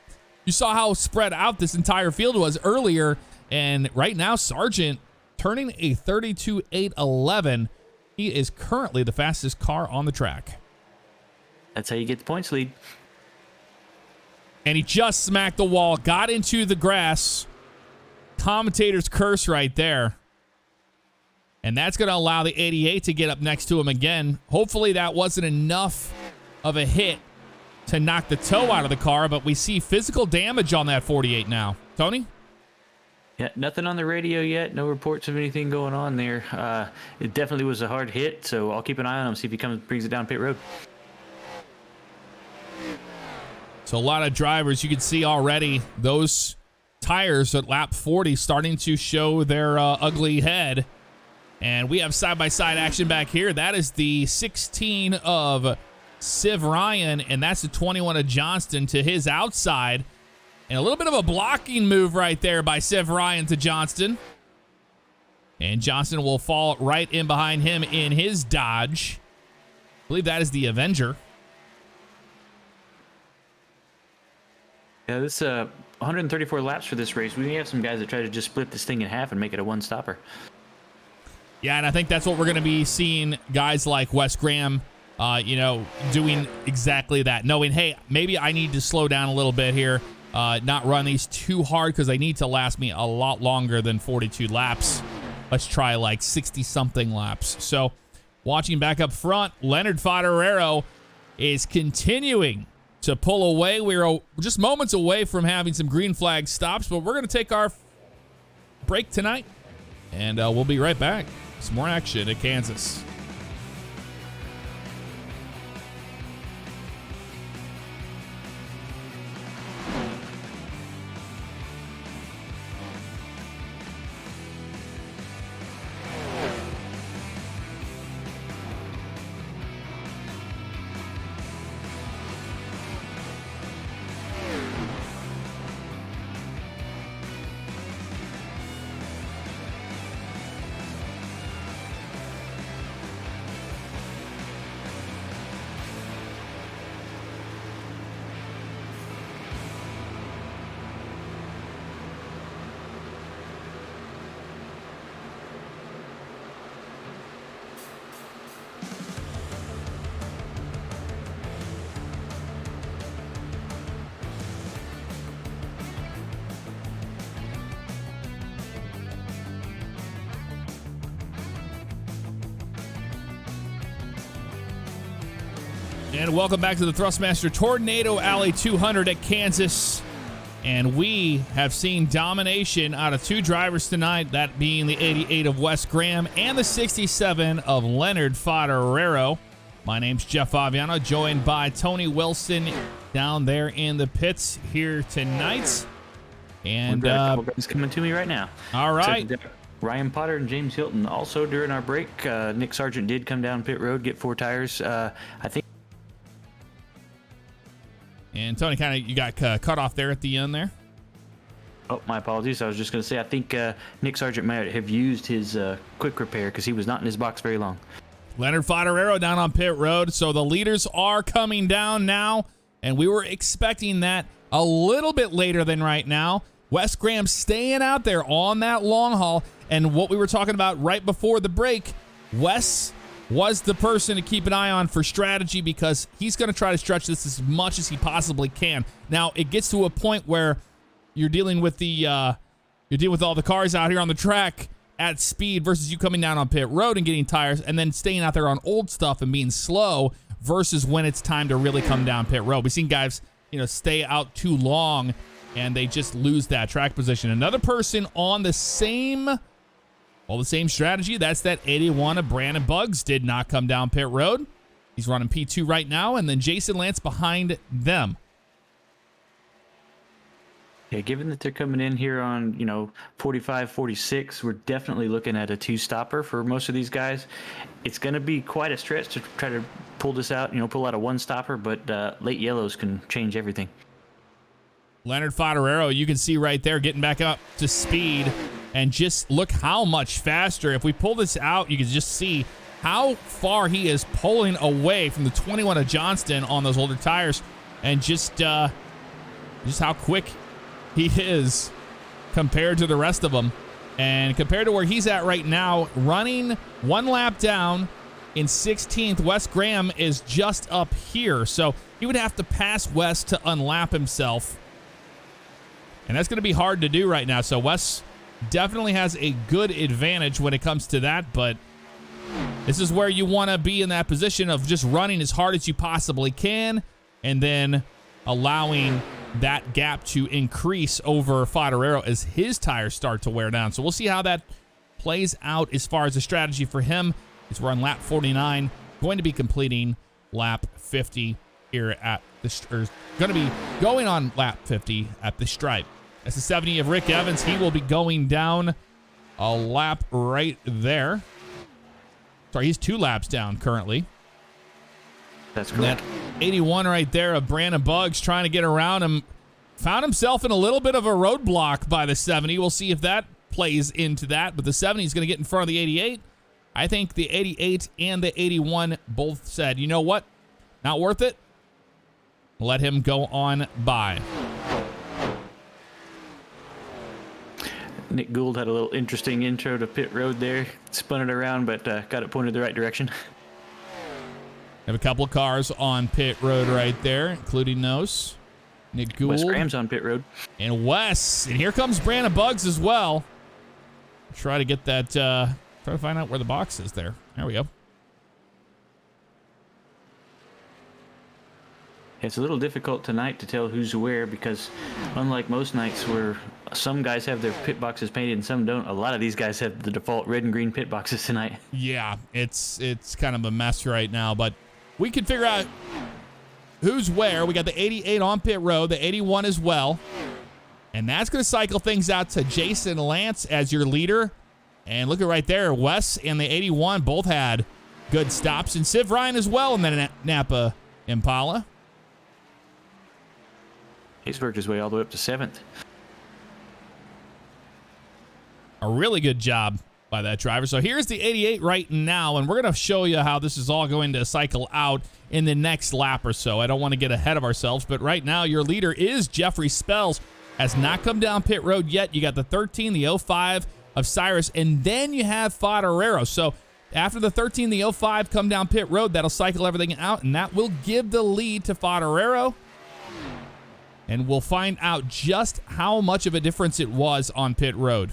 you saw how spread out this entire field was earlier, and right now Sargent turning a 32.811. He is currently the fastest car on the track.
That's how you get the points lead.
And he just smacked the wall, got into the grass. Commentator's curse right there. And that's going to allow the 88 to get up next to him again. Hopefully that wasn't enough of a hit to knock the toe out of the car, but we see physical damage on that 48 now. Tony?
Yeah, nothing on the radio yet. No reports of anything going on there. It definitely was a hard hit, so I'll keep an eye on him, see if he brings it down pit road.
So a lot of drivers, you can see already those tires at lap 40 starting to show their ugly head. And we have side-by-side action back here. That is the 16 of Civ Ryan, and that's the 21 of Johnston to his outside. And a little bit of a blocking move right there by Civ Ryan to Johnston. And Johnston will fall right in behind him in his Dodge. I believe that is the Avenger.
Yeah, this 134 laps for this race. We may have some guys that try to just split this thing in half and make it a one-stopper.
Yeah, and I think that's what we're going to be seeing guys like Wes Graham, doing exactly that. Knowing, hey, maybe I need to slow down a little bit here, not run these too hard because they need to last me a lot longer than 42 laps. Let's try like 60-something laps. So watching back up front, Leonard Fodorero is continuing to pull away. We're just moments away from having some green flag stops, but we're going to take our break tonight, and we'll be right back. Some more action at Kansas. And welcome back to the Thrustmaster Tornado Alley 200 at Kansas. And we have seen domination out of two drivers tonight, that being the 88 of Wes Graham and the 67 of Leonard Fodorero. My name's Jeff Favignano, joined by Tony Wilson down there in the pits here tonight. And
we've got a couple guys coming to me right now.
All right.
So Ryan Potter and James Hilton. Also during our break, Nick Sargent did come down pit road, get 4 tires. I think.
And Tony, you got cut off there at the end there.
Oh, my apologies. I was just going to say, I think Nick Sargent might have used his quick repair because he was not in his box very long.
Leonard Fodorero down on pit road. So the leaders are coming down now, and we were expecting that a little bit later than right now. Wes Graham staying out there on that long haul. And what we were talking about right before the break, Wes was the person to keep an eye on for strategy because he's going to try to stretch this as much as he possibly can. Now, it gets to a point where you're dealing with all the cars out here on the track at speed versus you coming down on pit road and getting tires and then staying out there on old stuff and being slow versus when it's time to really come down pit road. We've seen guys, stay out too long and they just lose that track position. Another person on the same strategy, that's that 81 of Brandon Buggs, did not come down pit road. He's running P2 right now, and then Jason Lance behind them.
Yeah, given that they're coming in here on, 45, 46, we're definitely looking at a 2-stopper for most of these guys. It's going to be quite a stretch to try to pull this out, pull out a 1-stopper, but late yellows can change everything.
Leonard Fodorero, you can see right there, getting back up to speed. And just look how much faster. If we pull this out, you can just see how far he is pulling away from the 21 of Johnston on those older tires. And just how quick he is compared to the rest of them. And compared to where he's at right now, running one lap down in 16th, Wes Graham is just up here. So he would have to pass Wes to unlap himself. And that's going to be hard to do right now. So Wes definitely has a good advantage when it comes to that, but this is where you want to be in that position of just running as hard as you possibly can and then allowing that gap to increase over Fodorero as his tires start to wear down. So we'll see how that plays out as far as the strategy for him. As we're on lap 49, going to be completing lap 50 here at the, going to be going on lap 50 at the stripe. That's the 70 of Rick Evans. He will be going down a lap right there. Sorry, he's 2 laps down currently.
That's correct.
That 81 right there of Brandon Buggs trying to get around him. Found himself in a little bit of a roadblock by the 70. We'll see if that plays into that. But the 70 is going to get in front of the 88. I think the 88 and the 81 both said, you know what? Not worth it. Let him go on by.
Nick Gould had a little interesting intro to pit road there. Spun it around, but got it pointed the right direction.
Have a couple of cars on pit road right there, including those. Nick Gould.
Wes Graham's on pit road.
And Wes. And here comes Brandon Buggs as well. Try to get that, try to find out where the box is there. There we go.
It's a little difficult tonight to tell who's where because unlike most nights where some guys have their pit boxes painted and some don't, a lot of these guys have the default red and green pit boxes tonight.
Yeah, it's kind of a mess right now, but we can figure out who's where. We got the 88 on pit road, the 81 as well. And that's going to cycle things out to Jason Lance as your leader. And look at right there, Wes and the 81 both had good stops. And Civ Ryan as well in the Napa Impala.
He's worked his way all the way up to 7th.
A really good job by that driver. So here's the 88 right now, and we're going to show you how this is all going to cycle out in the next lap or so. I don't want to get ahead of ourselves, but right now your leader is Jeffrey Spells. Has not come down pit road yet. You got the 13, the 05 of Cyrus, and then you have Fodorero. So after the 13, the 05 come down pit road, that'll cycle everything out, and that will give the lead to Fodorero. And we'll find out just how much of a difference it was on pit road.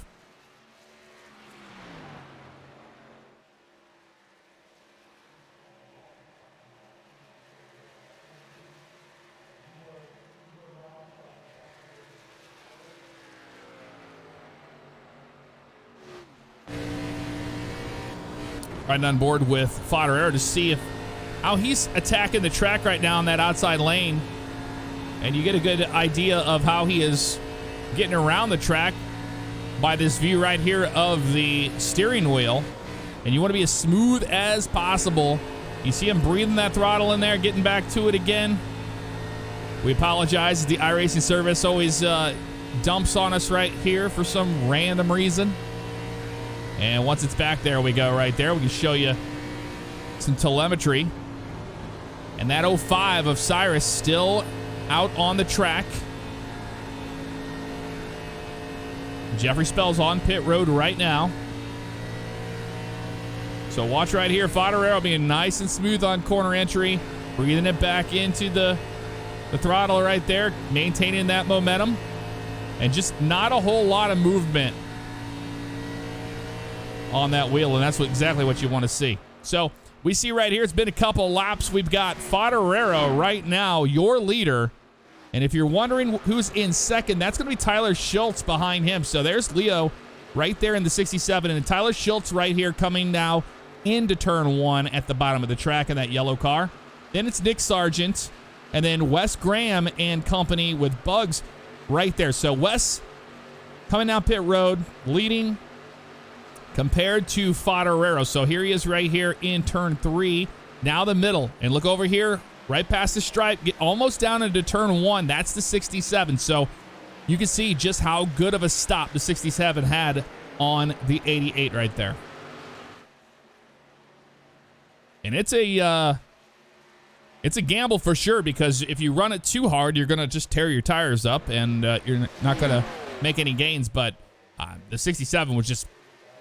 Right on board with Fodorero to see how he's attacking the track right now in that outside lane. And you get a good idea of how he is getting around the track by this view right here of the steering wheel. And you want to be as smooth as possible. You see him breathing that throttle in there, getting back to it again. We apologize. The iRacing service always dumps on us right here for some random reason. And once it's back, there we go right there. We can show you some telemetry. And that 05 of Cyrus still out on the track. Jeffrey Spells on pit road right now. So watch right here. Fodorero being nice and smooth on corner entry. Breathing it back into the throttle right there. Maintaining that momentum. And just not a whole lot of movement on that wheel. And that's exactly what you want to see. So we see right here, it's been a couple laps. We've got Fodorero right now, your leader. And if you're wondering who's in second, that's going to be Tyler Schultz behind him. So there's Leo right there in the 67. And Tyler Schultz right here coming now into turn 1 at the bottom of the track in that yellow car. Then it's Nick Sargent. And then Wes Graham and company with Buggs right there. So Wes coming down pit road, leading compared to Fodorero. So here he is right here in turn 3. Now the middle. And look over here. Right past the stripe, get almost down into turn 1. That's the 67. So you can see just how good of a stop the 67 had on the 88 right there. And it's a gamble for sure, because if you run it too hard, you're going to just tear your tires up, and you're not going to make any gains. But the 67 was just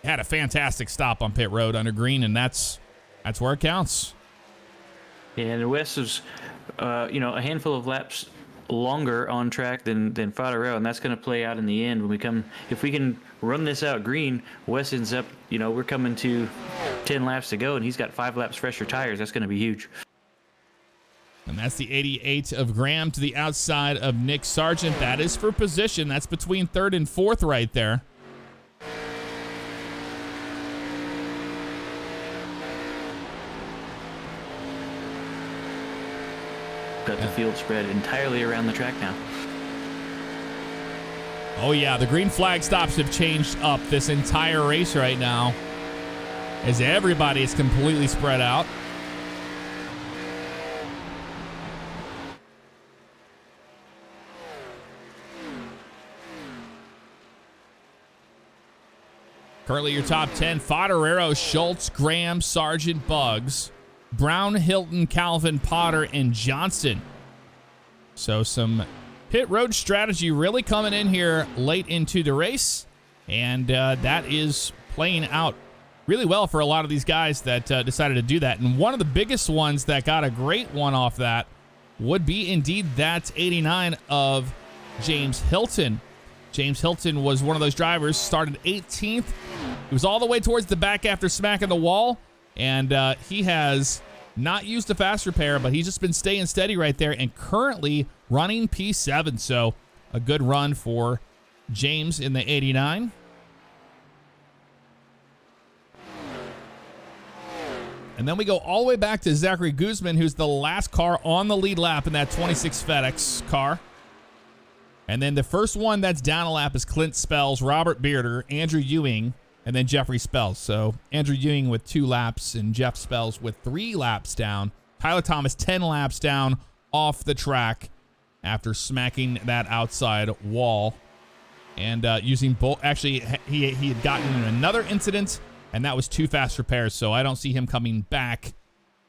had a fantastic stop on pit road under green, and that's where it counts.
Yeah, and Wes was, a handful of laps longer on track than Favignano, and that's going to play out in the end when we come. If we can run this out green, Wes ends up, we're coming to 10 laps to go, and he's got 5 laps fresher tires. That's going to be huge.
And that's the 88 of Graham to the outside of Nick Sargent. That is for position. That's between 3rd and 4th right there.
Got the field spread entirely around the track now.
Oh yeah, the green flag stops have changed up this entire race right now, as everybody is completely spread out. Currently your top 10, Favignano, Schultz, Graham, Sargent, Buggs, Brown, Hilton, Calvin, Potter, and Johnson. So some pit road strategy really coming in here late into the race, and that is playing out really well for a lot of these guys that decided to do that. And one of the biggest ones that got a great one off that would be indeed that 89 of James Hilton. James Hilton was one of those drivers, started 18th. He was all the way towards the back after smacking the wall, and he has not used a fast repair, but he's just been staying steady right there and currently running P7. So a good run for James in the 89. And then we go all the way back to Zachary Guzman, who's the last car on the lead lap in that 26 FedEx car. And then the first one that's down a lap is Clint Spells, Robert Bearder, Andrew Ewing, and then Jeffrey Spells. So Andrew Ewing with 2 laps and Jeff Spells with 3 laps down. Tyler Thomas 10 laps down off the track after smacking that outside wall. And using both, actually he had gotten in another incident, and that was 2 fast repairs. So I don't see him coming back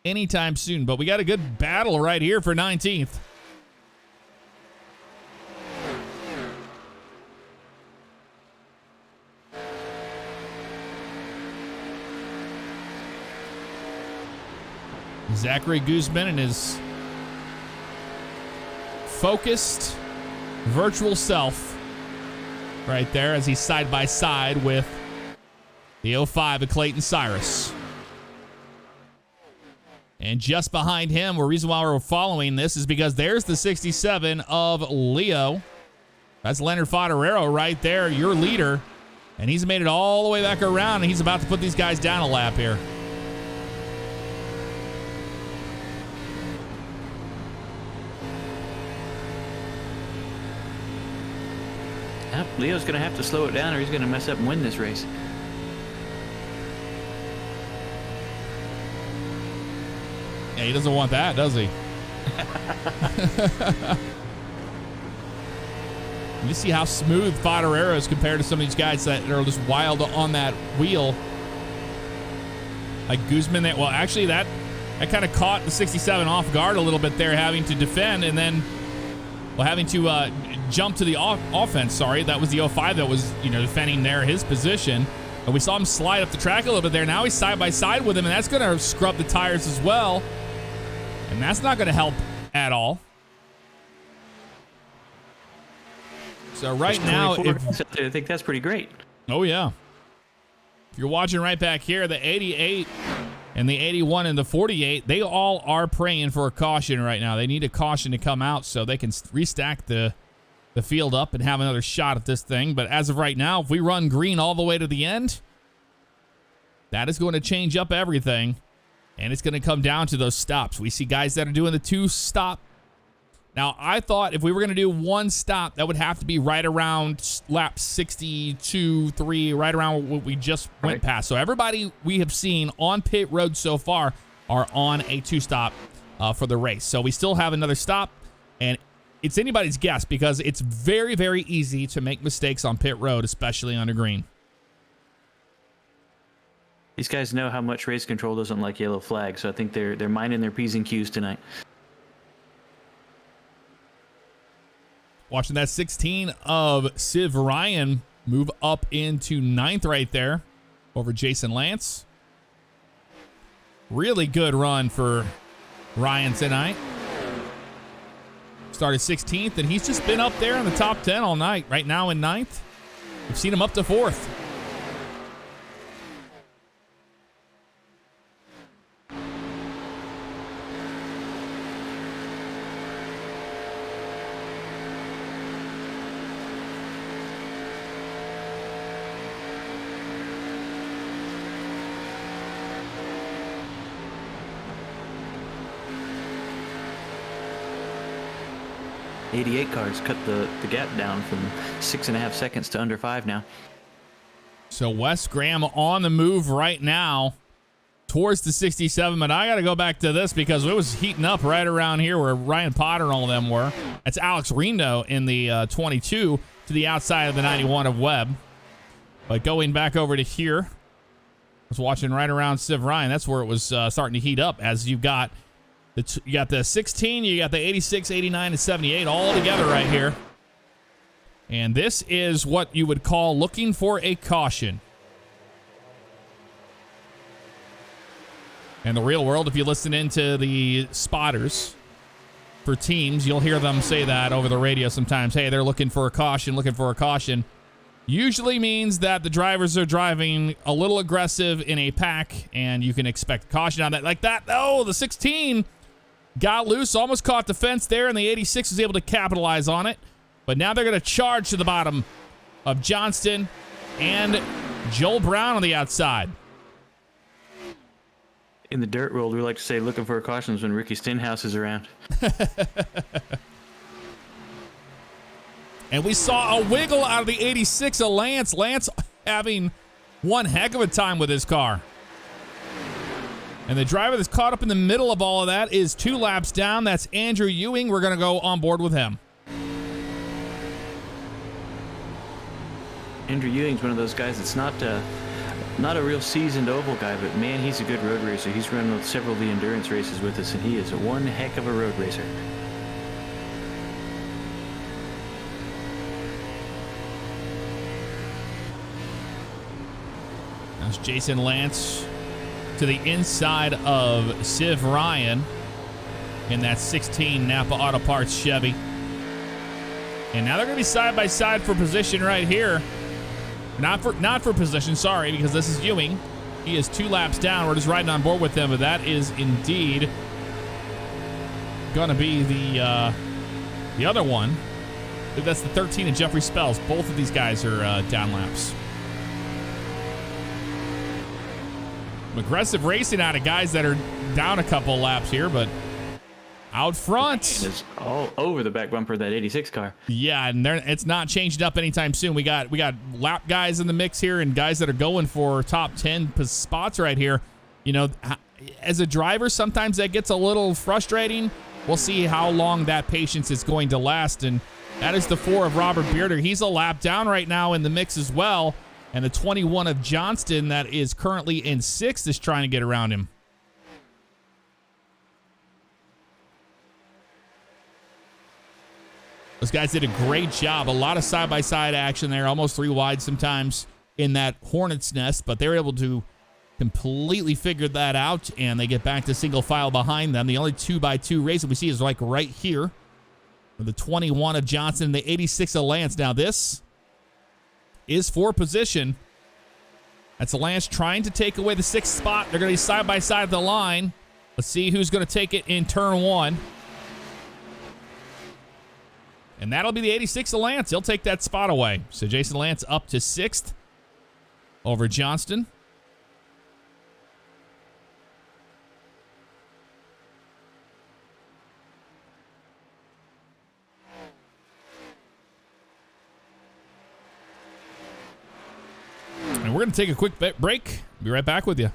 anytime soon. But we got a good battle right here for 19th. Zachary Guzman and his focused virtual self right there as he's side by side with the 05 of Clayton Cyrus. And just behind him, the reason why we're following this is because there's the 67 of Leo. That's Leonard Favignano right there, your leader. And he's made it all the way back around, and he's about to put these guys down a lap here.
Leo's going to have to slow it down, or he's going to mess up and win this race.
Yeah, he doesn't want that, does he? You see how smooth Favignano is compared to some of these guys that are just wild on that wheel. Like Guzman, well, actually that kind of caught the 67 off guard a little bit there, having to defend, and then having to jump to the offense. Sorry, that was the 05 that was defending his position, and we saw him slide up the track a little bit there. Now he's side by side with him, and that's going to scrub the tires as well, and that's not going to help at all. So right now,
I think that's pretty great.
Oh yeah. If you're watching right back here, the 88 and the 81 and the 48, they all are praying for a caution right now. They need a caution to come out so they can restack the field up and have another shot at this thing. But as of right now, if we run green all the way to the end, that is going to change up everything. And it's going to come down to those stops. We see guys that are doing the 2 stop. Now, I thought if we were going to do 1 stop, that would have to be right around lap 62, 3, right around what we just went past. So everybody we have seen on pit road so far are on a 2 stop for the race. So we still have another stop. And it's anybody's guess because it's very, very easy to make mistakes on pit road, especially on a green.
These guys know how much race control doesn't like yellow flags, so I think they're minding their P's and Q's tonight.
Watching that 16 of Civ Ryan move up into 9th right there over Jason Lance. Really good run for Ryan tonight. Started 16th, and he's just been up there in the top 10 all night. Right now in 9th. We've seen him up to 4th.
88 cars cut the gap down from 6.5 seconds to under 5 now.
So Wes Graham on the move right now towards the 67, but I got to go back to this because it was heating up right around here where Ryan Potter and all of them were. That's Alex Reno in the 22 to the outside of the 91 of Webb. But going back over to here, I was watching right around Civ Ryan. That's where it was starting to heat up as you've got you got the 16, you got the 86, 89, and 78 all together right here. And this is what you would call looking for a caution. In the real world, if you listen into the spotters for teams, you'll hear them say that over the radio sometimes. Hey, they're looking for a caution, looking for a caution. Usually means that the drivers are driving a little aggressive in a pack, and you can expect caution on that. Like that. Oh, the 16 got loose, almost caught the fence there, and the 86 was able to capitalize on it. But now they're going to charge to the bottom of Johnston and Joel Brown on the outside.
In the dirt world, we like to say looking for cautions when Ricky Stenhouse is around.
And we saw a wiggle out of the 86 of Lance. Lance having one heck of a time with his car. And the driver that's caught up in the middle of all of that is 2 laps down. That's Andrew Ewing. We're going to go on board with him.
Andrew Ewing's one of those guys that's not a real seasoned oval guy, but man, he's a good road racer. He's run several of the endurance races with us, and he is one heck of a road racer.
That's Jason Lance to the inside of Civ Ryan in that 16 Napa Auto Parts Chevy. And now they're going to be side by side for position right here. Not for position, sorry, because this is Ewing. He is 2 laps down. We're just riding on board with them, but that is indeed going to be the other one. I think that's the 13 of Jeffrey Spells. Both of these guys are down laps. Aggressive racing out of guys that are down a couple laps here, but out front.
It's all over the back bumper of that 86 car.
Yeah, and it's not changed up anytime soon. We got lap guys in the mix here and guys that are going for top 10 spots right here. You know, as a driver, sometimes that gets a little frustrating. We'll see how long that patience is going to last, and that is the 4 of Robert Bearder. He's a lap down right now in the mix as well. And the 21 of Johnston that is currently in 6th is trying to get around him. Those guys did a great job. A lot of side-by-side action there, almost 3 wide sometimes in that Hornet's nest, but they were able to completely figure that out, and they get back to single file behind them. The only 2x2 race that we see is like right here. With the 21 of Johnson and the 86 of Lance. Now this is for position. That's Lance trying to take away the 6th spot. They're going to be side by side at the line. Let's see who's going to take it in turn 1. And that'll be the 86 of Lance. He'll take that spot away. So Jason Lance up to 6th over Johnston. And we're going to take a quick break. Be right back with you.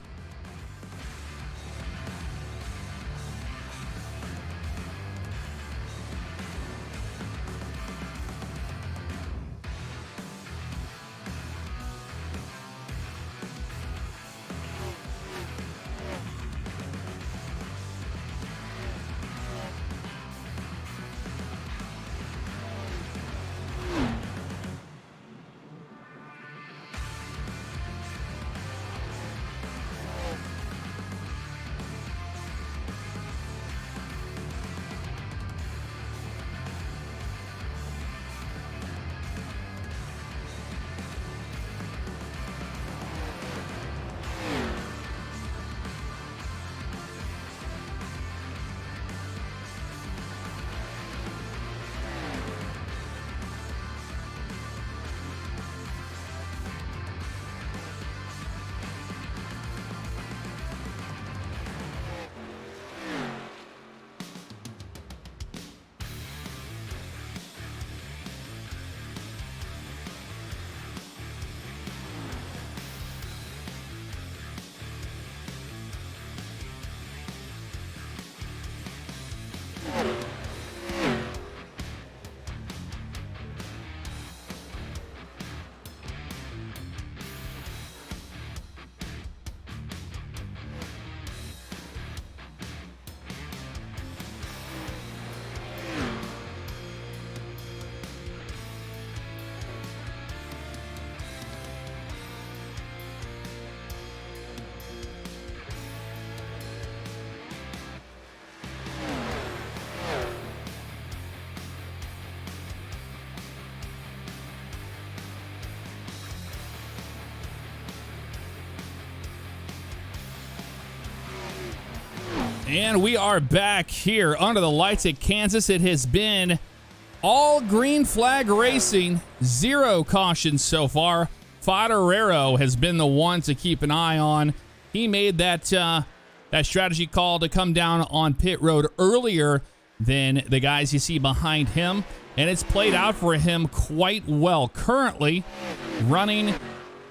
And we are back here under the lights at Kansas. It has been all green flag racing, 0 cautions so far. Favignano has been the one to keep an eye on. He made that strategy call to come down on pit road earlier than the guys you see behind him, and it's played out for him quite well. Currently running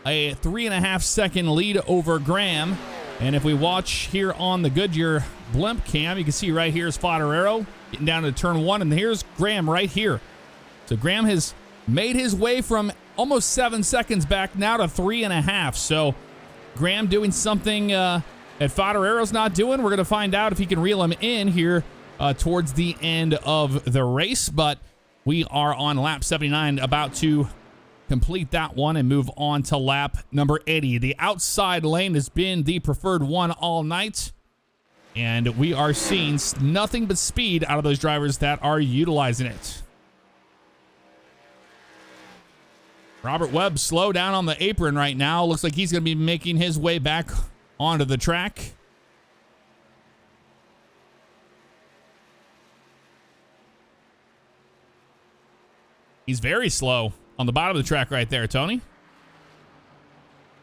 a 3.5-second lead over Graham. And if we watch here on the Goodyear blimp cam, you can see right here is Favignano getting down to turn 1, and here's Graham right here. So Graham has made his way from almost 7 seconds back now to 3.5. So Graham doing something that Favignano's not doing. We're going to find out if he can reel him in here towards the end of the race. But we are on lap 79, about to complete that one and move on to lap number 80. The outside lane has been the preferred one all night, and we are seeing nothing but speed out of those drivers that are utilizing it. Robert Webb slow down on the apron right now. Looks like he's going to be making his way back onto the track. He's very slow on the bottom of the track right there, Tony.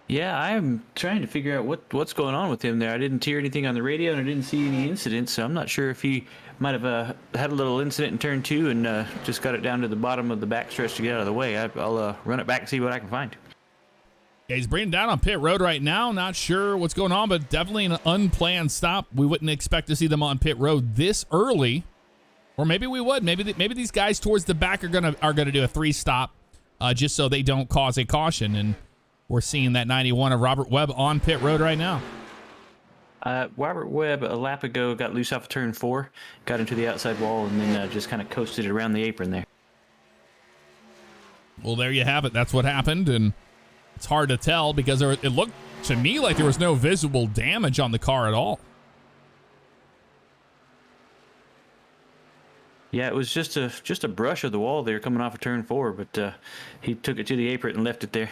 Yeah, I'm trying to figure out what's going on with him there. I didn't hear anything on the radio, and I didn't see any incidents, so I'm not sure if he might have had a little incident in turn 2 and just got it down to the bottom of the backstretch to get out of the way. I'll run it back and see what I can find.
Yeah, he's bringing down on pit road right now. Not sure what's going on, but definitely an unplanned stop. We wouldn't expect to see them on pit road this early, or maybe we would. Maybe these guys towards the back are gonna do a 3-stop. Just so they don't cause a caution. And we're seeing that 91 of Robert Webb on pit road right now.
Robert Webb, a lap ago, got loose off of turn 4, got into the outside wall, and then just kind of coasted around the apron there.
Well, there you have it. That's what happened, and it's hard to tell because it looked to me like there was no visible damage on the car at all.
Yeah, it was just a brush of the wall there coming off of turn 4, but he took it to the apron and left it there.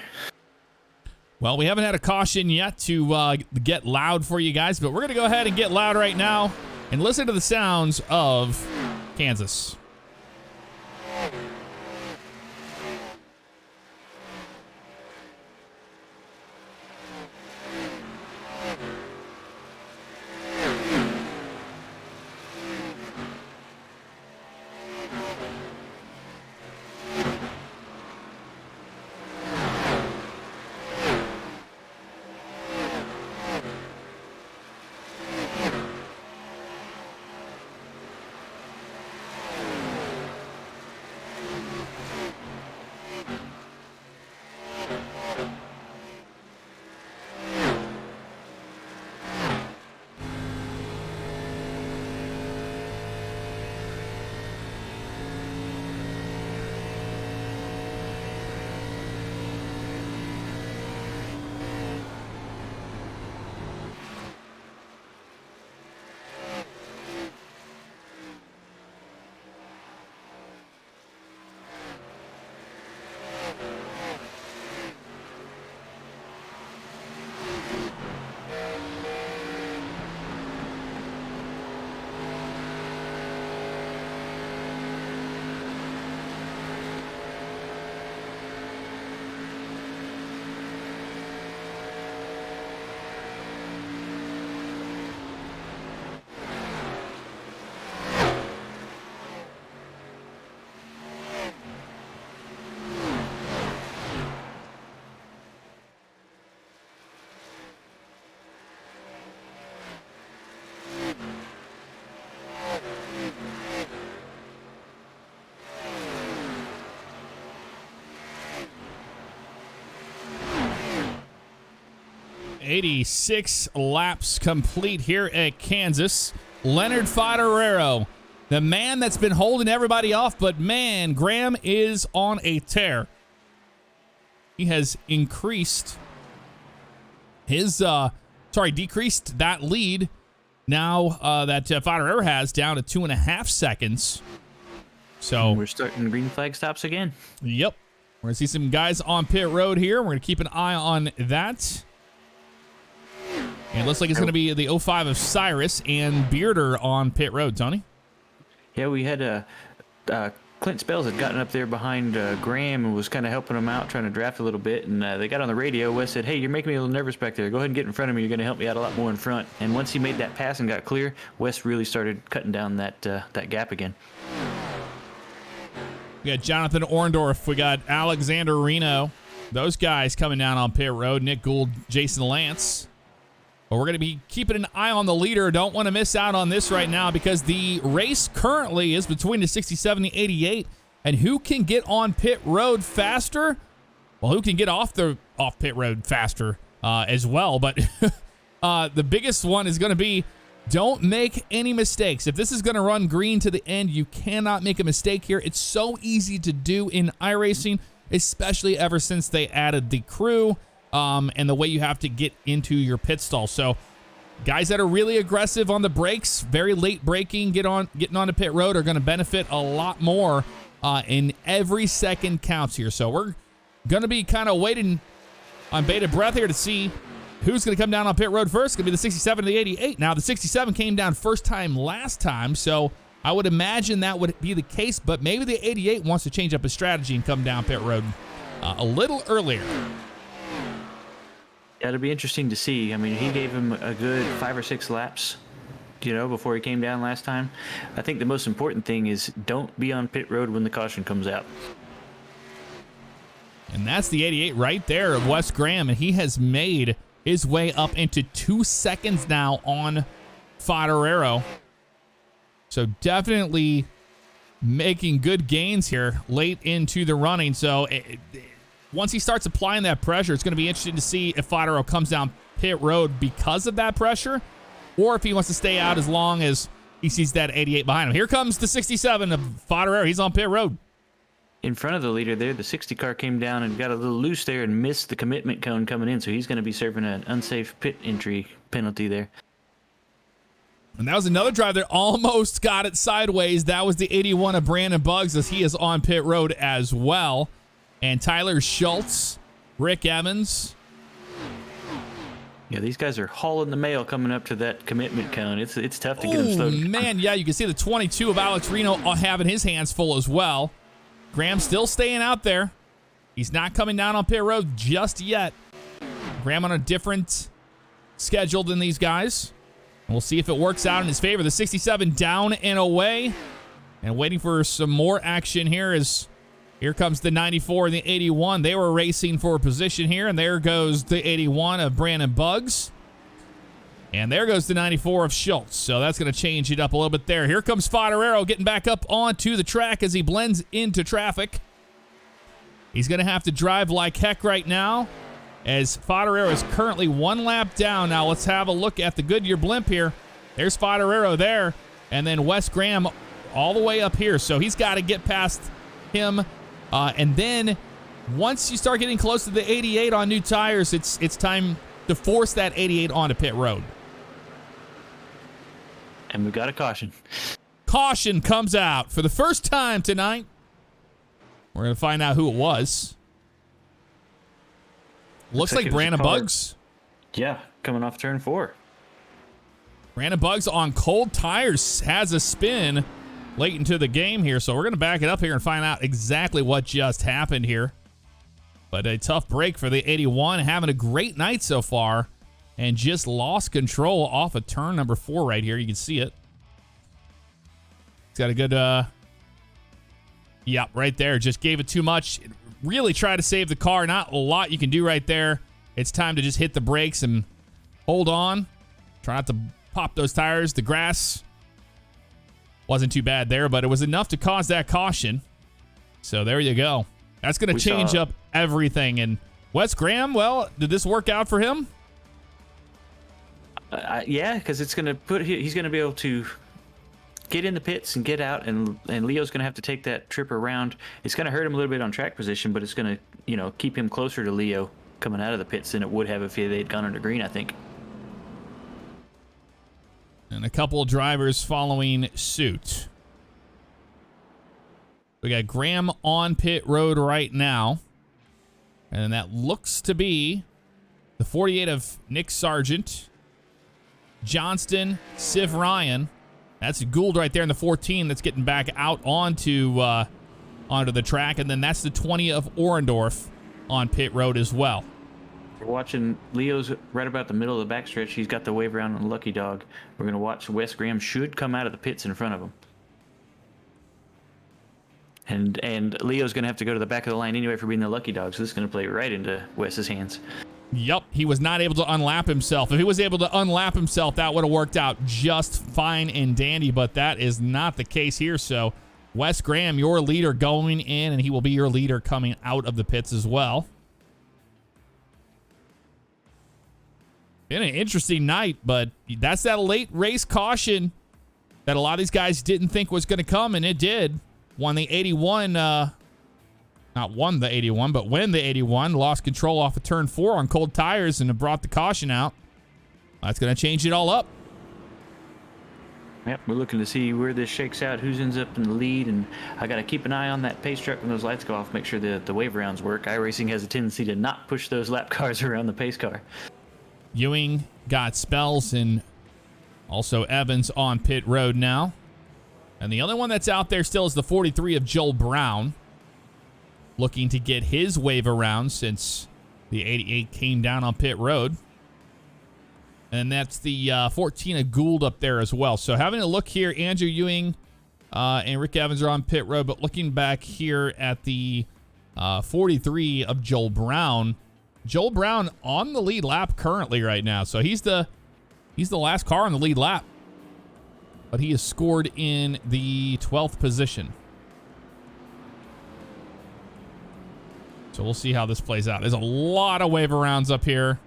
Well, we haven't had a caution yet to get loud for you guys, but we're going to go ahead and get loud right now and listen to the sounds of Kansas. .86 laps complete here at Kansas. Leonard Favignano, the man that's been holding everybody off, but man, Graham is on a tear. He has increased his, decreased that lead now that Favignano has down to 2.5 seconds. So
we're starting green flag stops again.
Yep. We're going to see some guys on pit road here. We're going to keep an eye on that. And it looks like it's going to be the 05 of Cyrus and Bearder on pit road, Tony.
Yeah, we had Clint Spells had gotten up there behind Graham and was kind of helping him out, trying to draft a little bit. And they got on the radio. Wes said, "Hey, you're making me a little nervous back there. Go ahead and get in front of me. You're going to help me out a lot more in front." And once he made that pass and got clear, Wes really started cutting down that gap again.
We got Jonathan Orndorff. We got Alexander Reno. Those guys coming down on pit road. Nick Gould, Jason Lance. But we're going to be keeping an eye on the leader. Don't want to miss out on this right now because the race currently is between the 67 and the 88. And who can get on pit road faster? Well, who can get off pit road faster as well. But the biggest one is going to be don't make any mistakes. If this is going to run green to the end, you cannot make a mistake here. It's so easy to do in iRacing, especially ever since they added the crew. And the way you have to get into your pit stall. So guys that are really aggressive on the brakes, very late braking, getting onto pit road are going to benefit a lot more, and every second counts here. So we're going to be kind of waiting on bated breath here to see who's going to come down on pit road first. It's going to be the 67 and the 88. Now, the 67 came down first time last time, so I would imagine that would be the case, but maybe the 88 wants to change up his strategy and come down pit road a little earlier.
Yeah, it'll be interesting to see. I mean, he gave him a good 5 or 6 laps, before he came down last time. I think the most important thing is don't be on pit road when the caution comes out.
And that's the 88 right there of Wes Graham, and he has made his way up into 2 seconds now on Favignano. So definitely making good gains here late into the running. So once he starts applying that pressure, it's going to be interesting to see if Favignano comes down pit road because of that pressure, or if he wants to stay out as long as he sees that 88 behind him. Here comes the 67 of Favignano. He's on pit road.
In front of the leader there, the 60 car came down and got a little loose there and missed the commitment cone coming in, so he's going to be serving an unsafe pit entry penalty there.
And that was another drive that almost got it sideways. That was the 81 of Brandon Buggs, as he is on pit road as well. And Tyler Schultz, Rick Evans.
Yeah, these guys are hauling the mail coming up to that commitment cone. It's tough to get them slowed.
Man, yeah, you can see the 22 of Alex Reno having his hands full as well. Graham still staying out there. He's not coming down on pit road just yet. Graham on a different schedule than these guys. And we'll see if it works out in his favor. The 67 down and away. And waiting for some more action here is... Here comes the 94 and the 81. They were racing for a position here, and there goes the 81 of Brandon Buggs. And there goes the 94 of Schultz. So that's going to change it up a little bit there. Here comes Favignano getting back up onto the track as he blends into traffic. He's going to have to drive like heck right now, as Favignano is currently 1 lap down. Now let's have a look at the Goodyear blimp here. There's Favignano there, and then Wes Graham all the way up here. So he's got to get past him. And then once you start getting close to the 88 on new tires, it's time to force that 88 onto pit road.
And we've got a caution.
Caution comes out for the first time tonight. We're going to find out who it was. Looks like Brandon Buggs.
Yeah, coming off turn 4.
Brandon Buggs on cold tires has a spin late into the game here, so we're going to back it up here and find out exactly what just happened here. But a tough break for the 81, having a great night so far, and just lost control off of turn number 4 right here. You can see it. He's got a good, yep, right there. Just gave it too much. Really try to save the car. Not a lot you can do right there. It's time to just hit the brakes and hold on. Try not to pop those tires. The grass wasn't too bad there, but it was enough to cause that caution. So there you go. That's going to change up everything. And Wes Graham, well, did this work out for him?
Yeah, because it's going to he's going to be able to get in the pits and get out, and Leo's going to have to take that trip around. It's going to hurt him a little bit on track position, but it's going to, keep him closer to Leo coming out of the pits than it would have if they had gone under green, I think.
And a couple of drivers following suit. We got Graham on pit road right now. And that looks to be the 48 of Nick Sargent. Johnston, Civ Ryan. That's Gould right there in the 14 that's getting back out onto the track. And then that's the 20 of Orendorf on pit road as well.
We're watching Leo's right about the middle of the backstretch. He's got the wave around on Lucky Dog. We're going to watch Wes Graham should come out of the pits in front of him. And Leo's going to have to go to the back of the line anyway for being the Lucky Dog, so this is going to play right into Wes's hands.
Yep, he was not able to unlap himself. If he was able to unlap himself, that would have worked out just fine and dandy, but that is not the case here. So Wes Graham, your leader going in, and he will be your leader coming out of the pits as well. Been an interesting night, but that's that late race caution that a lot of these guys didn't think was going to come, and it did. Won the 81, not won the 81, but win the 81. Lost control off of turn 4 on cold tires and brought the caution out. That's going to change it all up.
Yep, we're looking to see where this shakes out, who ends up in the lead, and I got to keep an eye on that pace truck when those lights go off, make sure the wave rounds work. iRacing has a tendency to not push those lap cars around the pace car.
Ewing got Spells and also Evans on pit road now. And the other one that's out there still is the 43 of Joel Brown, looking to get his wave around since the 88 came down on pit road. And that's the 14 of Gould up there as well. So having a look here, Andrew Ewing and Rick Evans are on pit road, but looking back here at the 43 of Joel Brown on the lead lap currently right now. So he's the last car on the lead lap. But he is scored in the 12th position. So we'll see how this plays out. There's a lot of wave arounds up here.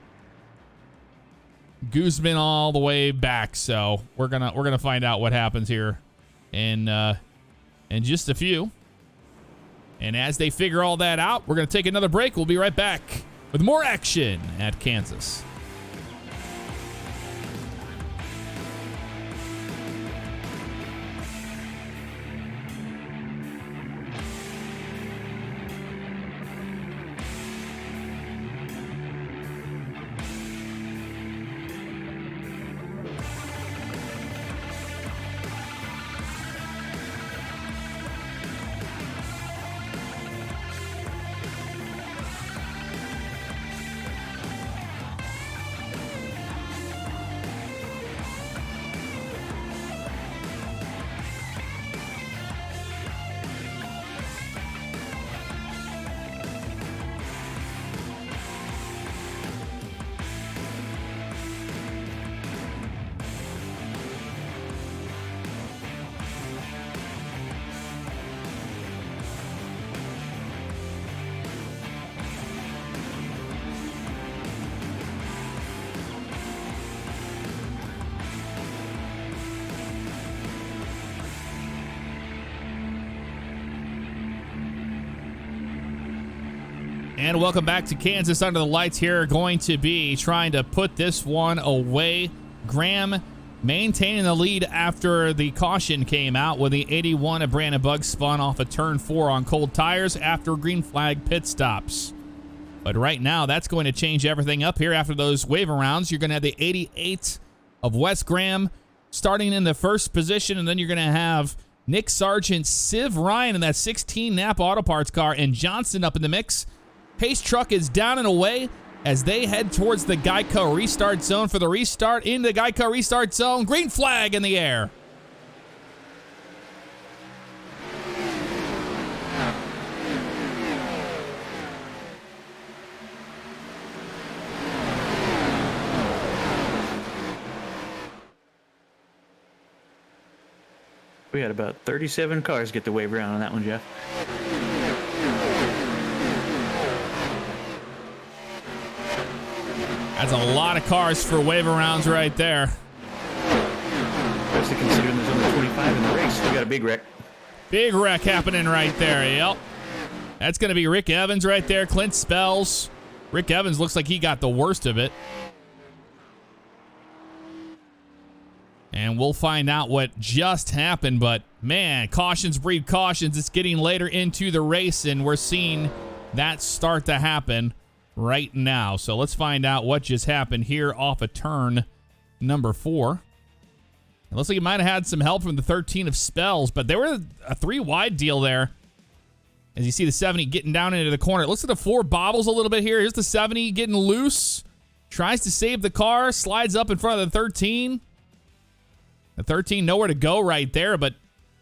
Guzman all the way back, so we're gonna find out what happens here in just a few. And as they figure all that out, we're gonna take another break. We'll be right back with more action at Kansas. And welcome back to Kansas Under the Lights here. Going to be trying to put this one away. Graham maintaining the lead after the caution came out with the 81 of Brandon Buggs spun off of turn 4 on cold tires after green flag pit stops. But right now, that's going to change everything up here after those wave rounds. You're going to have the 88 of Wes Graham starting in the first position, and then you're going to have Nick Sargent, Civ Ryan in that 16 Napa Auto Parts car, and Johnson up in the mix. Pace truck is down and away as they head towards the Geico restart zone for the restart. In the Geico restart zone, green flag in the air.
We had about 37 cars get the wave around on that one, Jeff.
That's a lot of cars for wave arounds right there.
Especially considering there's only 25 in the race. We got a big wreck.
Big wreck happening right there, yep. That's going to be Rick Evans right there. Clint Spells. Rick Evans looks like he got the worst of it. And we'll find out what just happened, but man, cautions breed cautions. It's getting later into the race, and we're seeing that start to happen right now. So let's find out what just happened here off of turn number 4. It looks like he might have had some help from the 13 of Spells, but there were a 3 wide deal there. As you see the 70 getting down into the corner. It looks like the 4 bobbles a little bit here. Here's the 70 getting loose. Tries to save the car. Slides up in front of the 13. The 13 nowhere to go right there, but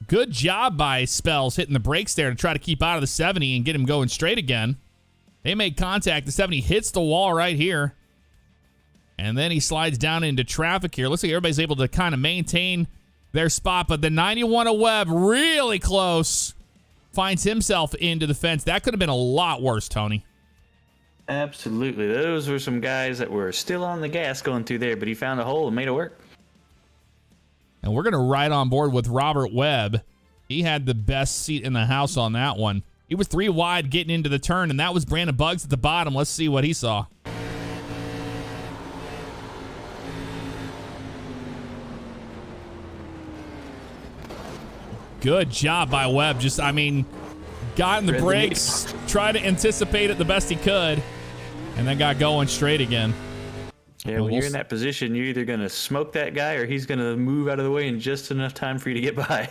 good job by Spells hitting the brakes there to try to keep out of the 70 and get him going straight again. They make contact. The 70 hits the wall right here. And then he slides down into traffic here. Looks like everybody's able to kind of maintain their spot, but the 91 of Webb, really close, finds himself into the fence. That could have been a lot worse, Tony.
Absolutely. Those were some guys that were still on the gas going through there, but he found a hole and made it work.
And we're going to ride on board with Robert Webb. He had the best seat in the house on that one. He was 3 wide getting into the turn, and that was Brandon Buggs at the bottom. Let's see what he saw. Good job by Webb. Just, I mean, got in the brakes, tried to anticipate it the best he could, and then got going straight again.
Yeah, when you're in that position, you're either going to smoke that guy or he's going to move out of the way in just enough time for you to get by.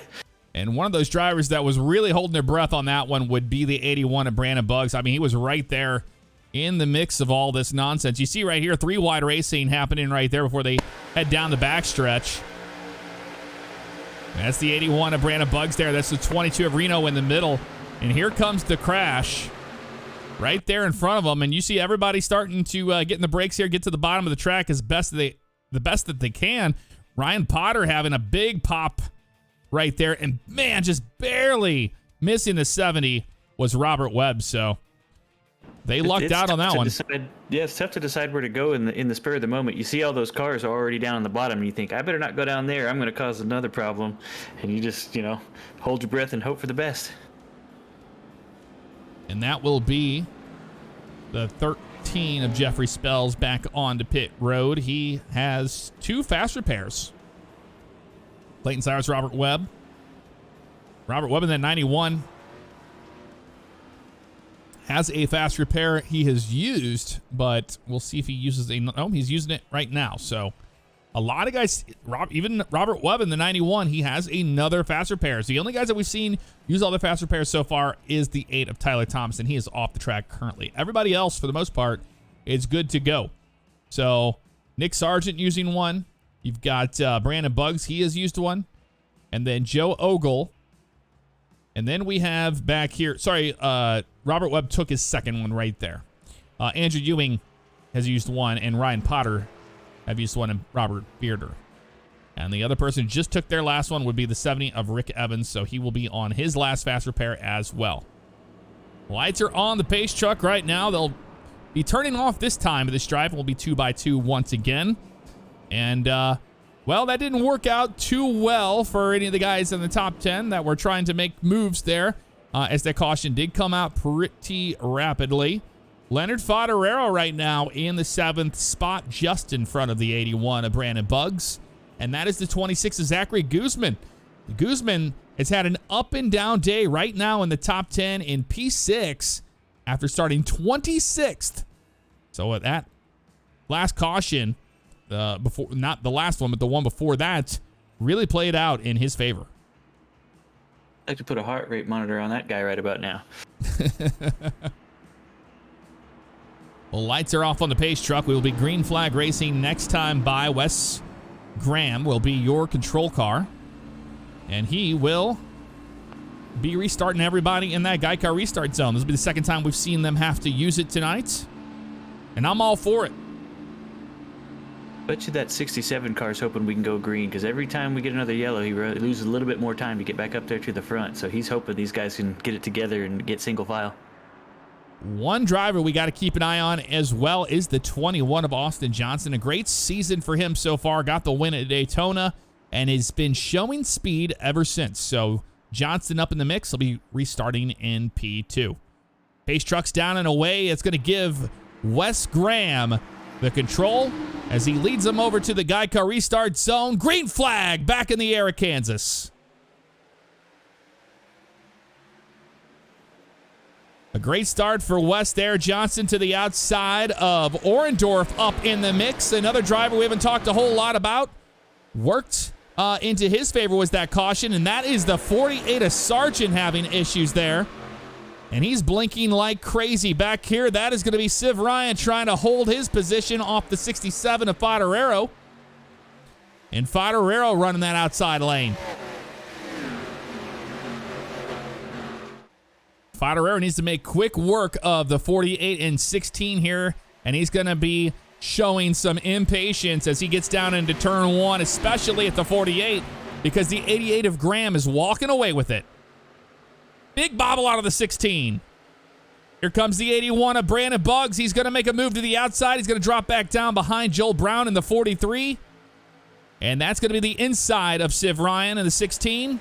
And one of those drivers that was really holding their breath on that one would be the 81 of Brandon Buggs. I mean, he was right there in the mix of all this nonsense. You see right here, 3 wide racing happening right there before they head down the backstretch. That's the 81 of Brandon Buggs there. That's the 22 of Reno in the middle. And here comes the crash right there in front of them. And you see everybody starting to get in the brakes here, get to the bottom of the track as best the best that they can. Ryan Potter having a big pop right there. And, man, just barely missing the 70 was Robert Webb. So they lucked out on that one.
Yeah, it's tough to decide where to go in the spur of the moment. You see all those cars are already down on the bottom, and you think, I better not go down there. I'm going to cause another problem. And you just, hold your breath and hope for the best.
And that will be the 13 of Jeffrey Spells back onto pit road. He has 2 fast repairs. Clayton Cyrus, Robert Webb. Robert Webb in that 91 has a fast repair he has used, but we'll see if he uses he's using it right now. So a lot of guys, even Robert Webb in the 91, he has another fast repair. So the only guys that we've seen use all the fast repairs so far is the 8 of Tyler Thompson. He is off the track currently. Everybody else, for the most part, is good to go. So Nick Sargent using one. You've got Brandon Buggs. He has used one. And then Joe Ogle. And then we have back here, Robert Webb took his second one right there. Andrew Ewing has used one, and Ryan Potter have used one, and Robert Bearder. And the other person who just took their last one would be the 70 of Rick Evans, so he will be on his last fast repair as well. Lights are on the pace truck right now. They'll be turning off this time, but this drive will be 2x2 once again. And, well, that didn't work out too well for any of the guys in the top 10 that were trying to make moves there, as that caution did come out pretty rapidly. Leonard Fodorero right now in the 7th spot, just in front of the 81 of Brandon Buggs. And that is the 26 of Zachary Guzman. Guzman has had an up and down day right now in the top 10 in P6 after starting 26th. So at that last caution, before, not the last one, but the one before that, really played out in his favor.
I'd like to put a heart rate monitor on that guy right about now.
Well, lights are off on the pace truck. We will be green flag racing next time by. Wes Graham will be your control car. And he will be restarting everybody in that Guy Car restart zone. This will be the second time we've seen them have to use it tonight. And I'm all for it.
Bet you that 67 car's hoping we can go green, because every time we get another yellow, he loses a little bit more time to get back up there to the front. So he's hoping these guys can get it together and get single file.
One driver we got to keep an eye on as well is the 21 of Austin Johnson. A great season for him so far. Got the win at Daytona and has been showing speed ever since. So Johnson up in the mix. He'll be restarting in P2. Pace truck's down and away. It's going to give Wes Graham the control as he leads them over to the Guy Car restart zone. Green flag back in the air at Kansas. A great start for West there. Johnson to the outside of Orendorf up in the mix. Another driver we haven't talked a whole lot about. Worked into his favor was that caution, and that is the 48 of Sargent having issues there. And he's blinking like crazy back here. That is going to be Civ Ryan trying to hold his position off the 67 of Fodorero. And Fodorero running that outside lane. Fodorero needs to make quick work of the 48 and 16 here, and he's going to be showing some impatience as he gets down into turn 1, especially at the 48, because the 88 of Graham is walking away with it. Big bobble out of the 16. Here comes the 81 of Brandon Buggs. He's going to make a move to the outside. He's going to drop back down behind Joel Brown in the 43. And that's going to be the inside of Civ Ryan in the 16.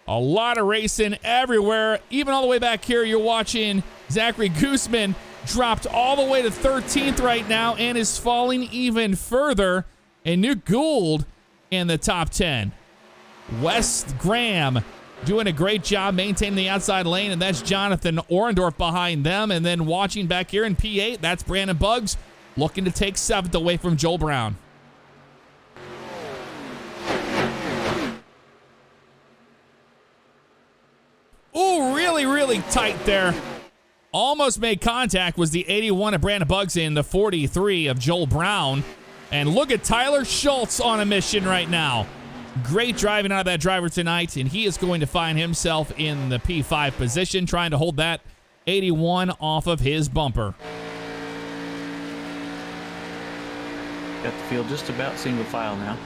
A lot of racing everywhere. Even all the way back here, you're watching Zachary Guzman dropped all the way to 13th right now and is falling even further. And Nick Gould in the top 10. West Graham doing a great job maintaining the outside lane, and that's Jonathan Orendorf behind them. And then watching back here in P8, that's Brandon Buggs looking to take 7th away from Joel Brown. Ooh, really, really tight there. Almost made contact was the 81 of Brandon Buggs in the 43 of Joel Brown. And look at Tyler Schultz on a mission right now. Great driving out of that driver tonight, and he is going to find himself in the P5 position, trying to hold that 81 off of his bumper.
Got the field just about single file now.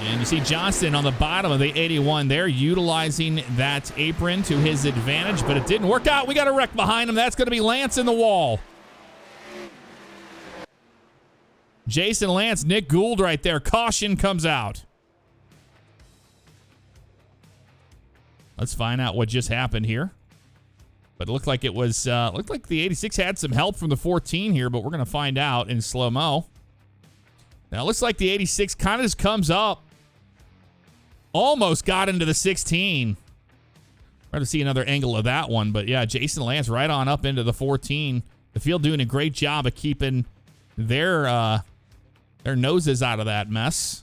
And you see Johnston on the bottom of the 81 there, utilizing that apron to his advantage, but it didn't work out. We got a wreck behind him. That's going to be Lance in the wall. Jason Lance, Nick Gould right there. Caution comes out. Let's find out what just happened here. But it looked like it was, looked like the 86 had some help from the 14 here, but we're going to find out in slow-mo. Now, it looks like the 86 kind of just comes up. Almost got into the 16. We're going to see another angle of that one. But, yeah, Jason Lance right on up into the 14. The field doing a great job of keeping their noses out of that mess.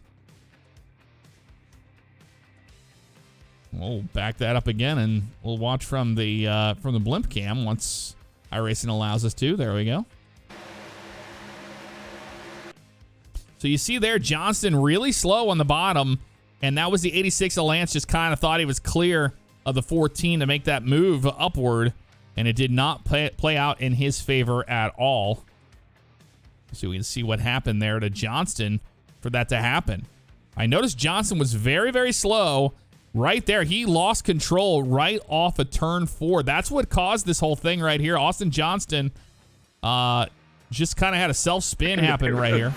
We'll back that up again, and we'll watch from the blimp cam once iRacing allows us to. There we go. So you see there, Johnston really slow on the bottom, and that was the 86 of Lance just kind of thought he was clear of the 14 to make that move upward, and it did not play out in his favor at all. So we can see what happened there to Johnston for that to happen. I noticed Johnston was very, very slow right there. He lost control right off of turn 4. That's what caused this whole thing right here. Austin Johnston just kind of had a self-spin happen right here.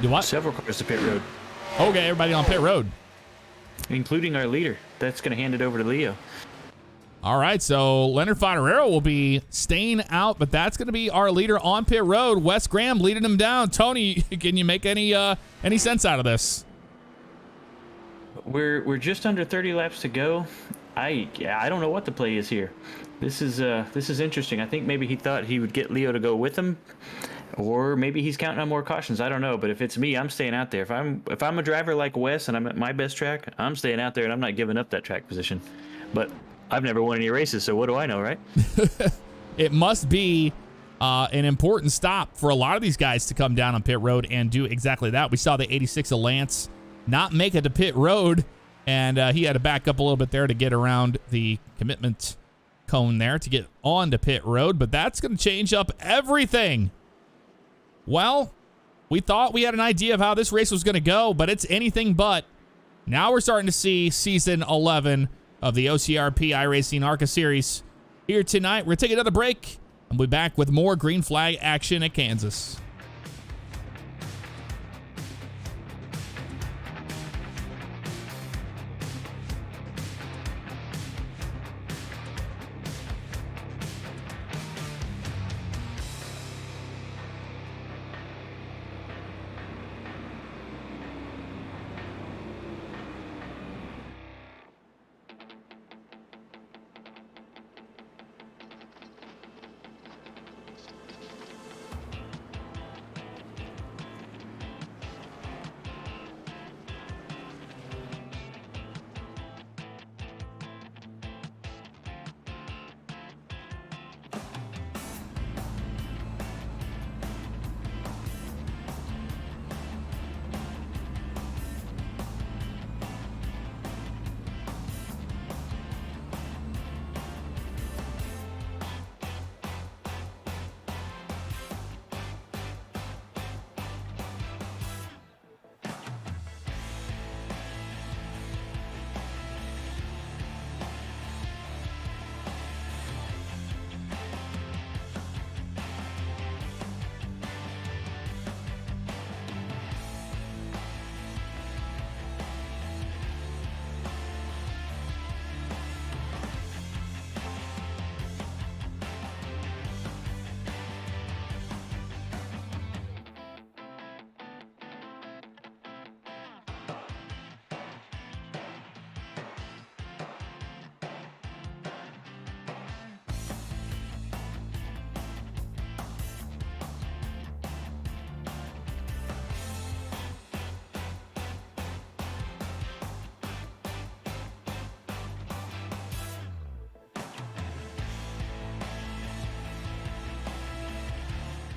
Do what?
Several cars to pit road.
Okay, everybody on pit road.
Including our leader. That's going to hand it over to Leo.
All right, so Leonard Fodorero will be staying out, but that's going to be our leader on pit road. Wes Graham leading him down. Tony, can you make any sense out of this?
We're just under 30 laps to go. I don't know what the play is here. This is interesting. I think maybe he thought he would get Leo to go with him. Or maybe he's counting on more cautions. I don't know. But if it's me, I'm staying out there. If I'm a driver like Wes and I'm at my best track, I'm staying out there and I'm not giving up that track position. But I've never won any races, so what do I know, right?
It must be an important stop for a lot of these guys to come down on pit road and do exactly that. We saw the 86 of Lance not make it to pit road, and he had to back up a little bit there to get around the commitment cone there to get on to pit road. But that's going to change up everything. Well, we thought we had an idea of how this race was going to go, but it's anything but. Now we're starting to see Season 11 of the OCRP iRacing ARCA Series here tonight. We're going to take another break, and we'll be back with more green flag action at Kansas.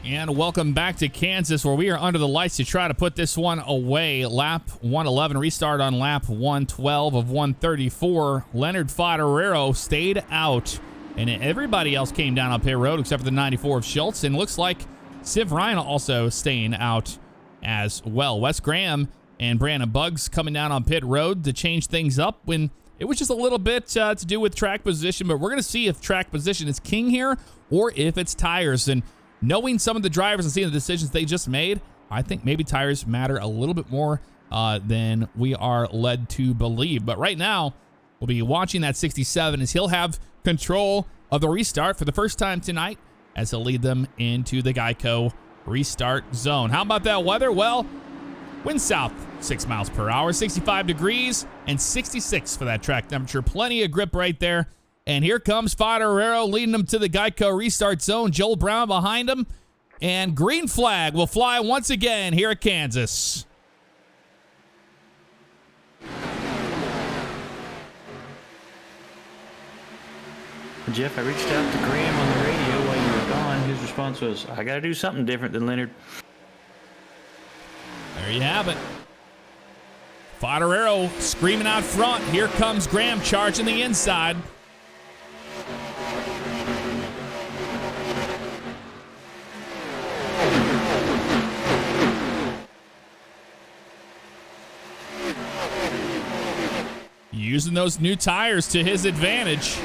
And welcome back to Kansas, where we are under the lights to try to put this one away. Lap 111, restart on lap 112 of 134. Leonard Favignano stayed out, and everybody else came down on pit road except for the 94 of Schultz, and looks like Civ Ryan also staying out as well. Wes Graham and Brandon Buggs coming down on pit road to change things up when it was just a little bit to do with track position, but we're going to see if track position is king here or if it's tires. And knowing some of the drivers and seeing the decisions they just made, I think maybe tires matter a little bit more than we are led to believe. But right now, we'll be watching that 67 as he'll have control of the restart for the first time tonight as he'll lead them into the Geico restart zone. How about that weather? Well, wind south 6 miles per hour, 65 degrees and 66 for that track temperature. Plenty of grip right there. And here comes Favignano leading them to the Geico restart zone. Joel Brown behind him. And green flag will fly once again here at Kansas.
Jeff, I reached out to Graham on the radio while you were gone. His response was, I got to do something different than Leonard.
There you have it. Favignano screaming out front. Here comes Graham charging the inside. Using those new tires to his advantage.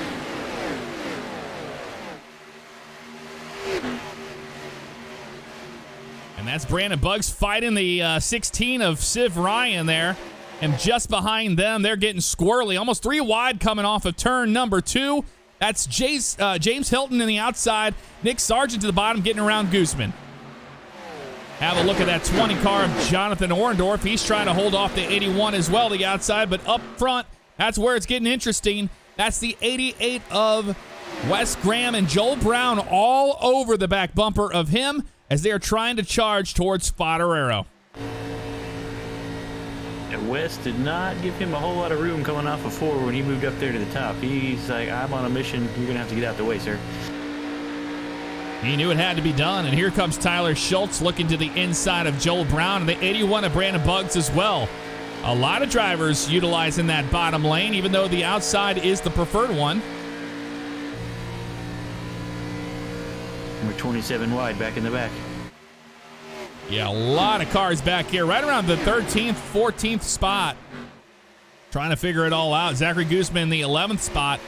And that's Brandon Buggs fighting the 16 of Civ Ryan there. And just behind them, they're getting squirrely. Almost 3 wide coming off of turn number 2. That's James Hilton in the outside. Nick Sargent to the bottom getting around Guzman. Have a look at that 20 car of Jonathan Orndorff. He's trying to hold off the 81 as well, the outside. But up front, that's where it's getting interesting. That's the 88 of Wes Graham and Joel Brown all over the back bumper of him as they are trying to charge towards Favignano.
And Wes did not give him a whole lot of room coming off of 4 when he moved up there to the top. He's like, I'm on a mission. You're going to have to get out the way, sir.
He knew it had to be done, and here comes Tyler Schultz looking to the inside of Joel Brown and the 81 of Brandon Buggs as well. A lot of drivers utilizing that bottom lane, even though the outside is the preferred one.
We're 27 wide back in the back.
Yeah, a lot of cars back here, right around the 13th, 14th spot. Trying to figure it all out. Zachary Guzman in the 11th spot.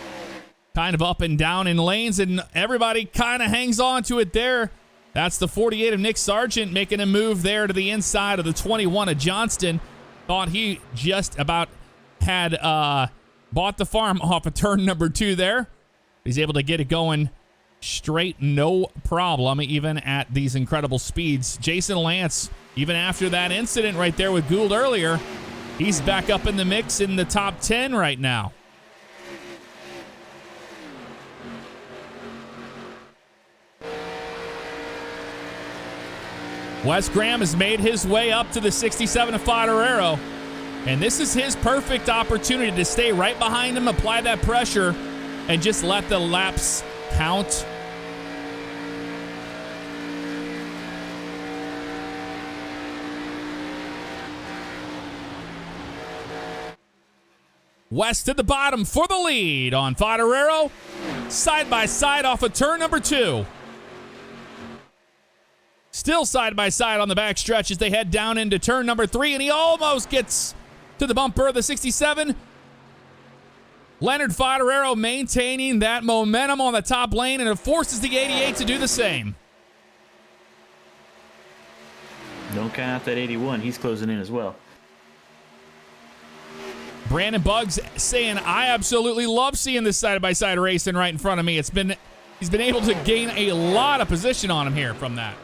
Kind of up and down in lanes, and everybody kind of hangs on to it there. That's the 48 of Nick Sargent making a move there to the inside of the 21 of Johnston. Thought he just about had bought the farm off of turn number 2 there. He's able to get it going straight, no problem, even at these incredible speeds. Jason Lance, even after that incident right there with Gould earlier, he's back up in the mix in the top 10 right now. Wes Graham has made his way up to the 67 of Favignano, and this is his perfect opportunity to stay right behind him, apply that pressure, and just let the laps count. West at the bottom for the lead on Favignano, side by side off of turn number 2. Still side by side on the back stretch as they head down into turn number 3, and he almost gets to the bumper of the 67. Leonard Favignano maintaining that momentum on the top lane, and it forces the 88 to do the same.
Don't count out that 81. He's closing in as well.
Brandon Buggs saying, I absolutely love seeing this side-by-side racing right in front of me. He's been able to gain a lot of position on him here from that.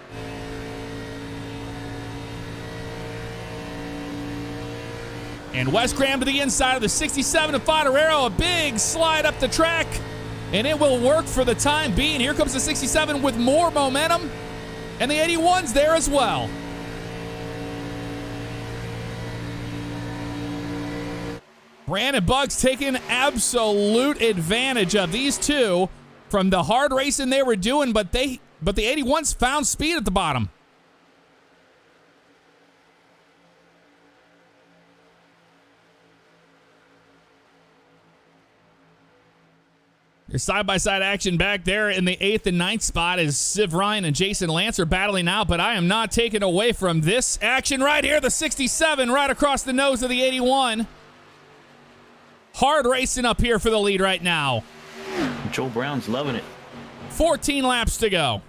And Wes Graham to the inside of the 67 of Favignano. A big slide up the track, and it will work for the time being. Here comes the 67 with more momentum, and the 81's there as well. Brandon Buggs taking absolute advantage of these two from the hard racing they were doing, but they but the 81's found speed at the bottom. There's side-by-side action back there in the 8th and 9th spot as Siv Ryan and Jason Lance are battling out, but I am not taken away from this action right here. The 67 right across the nose of the 81. Hard racing up here for the lead right now.
Joel Brown's loving it.
14 laps to go.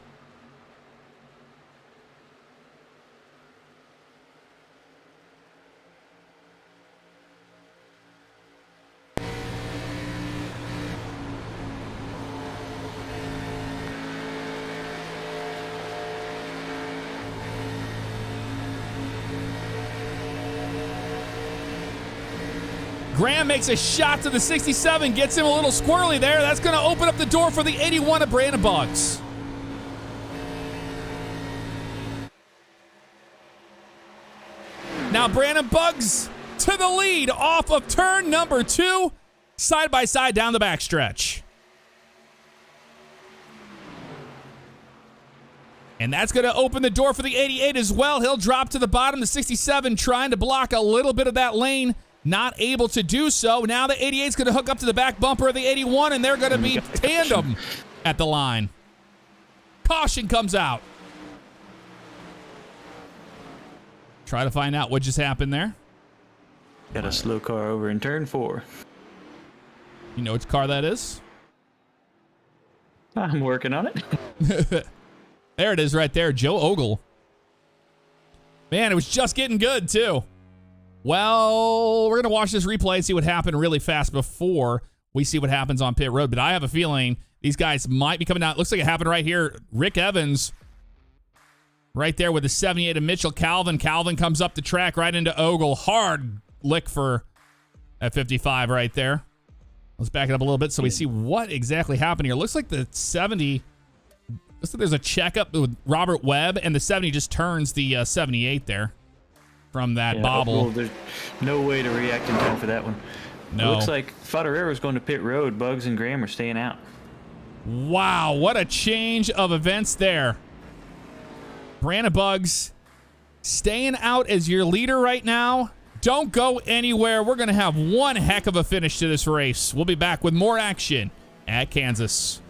Graham makes a shot to the 67, gets him a little squirrely there. That's going to open up the door for the 81 of Brandon Buggs. Now Brandon Buggs to the lead off of turn number 2, side by side down the backstretch. And that's going to open the door for the 88 as well. He'll drop to the bottom. The 67 trying to block a little bit of that lane. Not able to do so. Now the 88 is going to hook up to the back bumper of the 81, and they're going to be tandem at the line. Caution comes out. Try to find out what just happened there.
Got a slow car over in turn 4.
You know which car that is?
I'm working on it.
There it is right there, Joe Ogle. Man, it was just getting good, too. Well, we're going to watch this replay and see what happened really fast before we see what happens on pit road. But I have a feeling these guys might be coming out. Looks like it happened right here. Rick Evans right there with the 78 of Mitchell Calvin. Calvin comes up the track right into Ogle. Hard lick for at 55 right there. Let's back it up a little bit so we see what exactly happened here. Looks like the 70... Looks like there's a checkup with Robert Webb, and the 70 just turns the 78 there. From that bobble.
Well, there's no way to react in time for that one.
No.
It looks like Foderaro's going to pit road. Buggs and Graham are staying out.
Wow, what a change of events there. Brandon Buggs staying out as your leader right now. Don't go anywhere. We're going to have one heck of a finish to this race. We'll be back with more action at Kansas.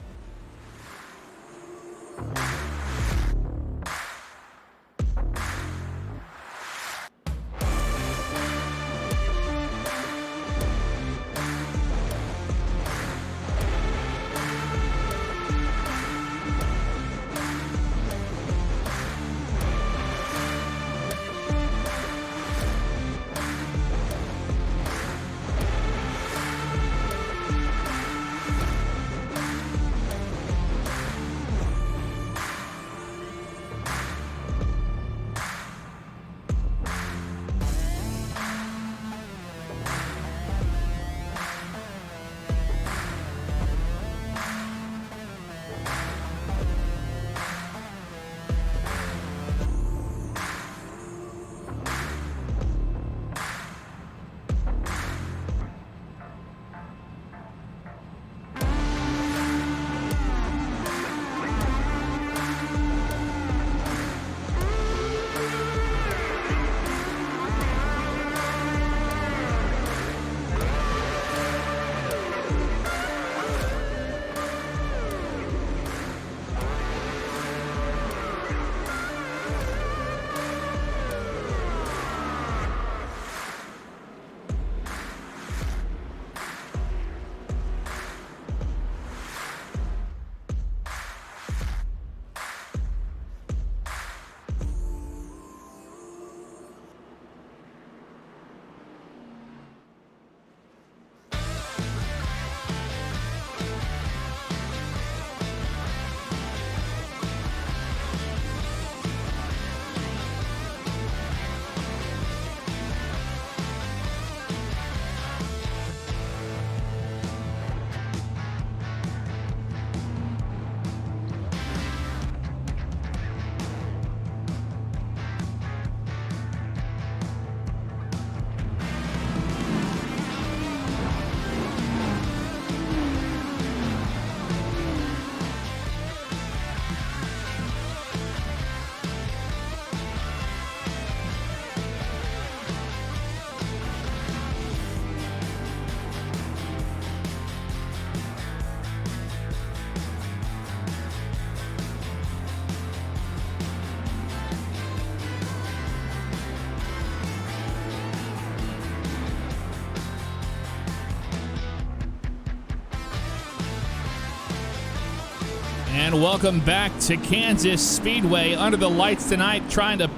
And welcome back to Kansas Speedway under the lights tonight, trying to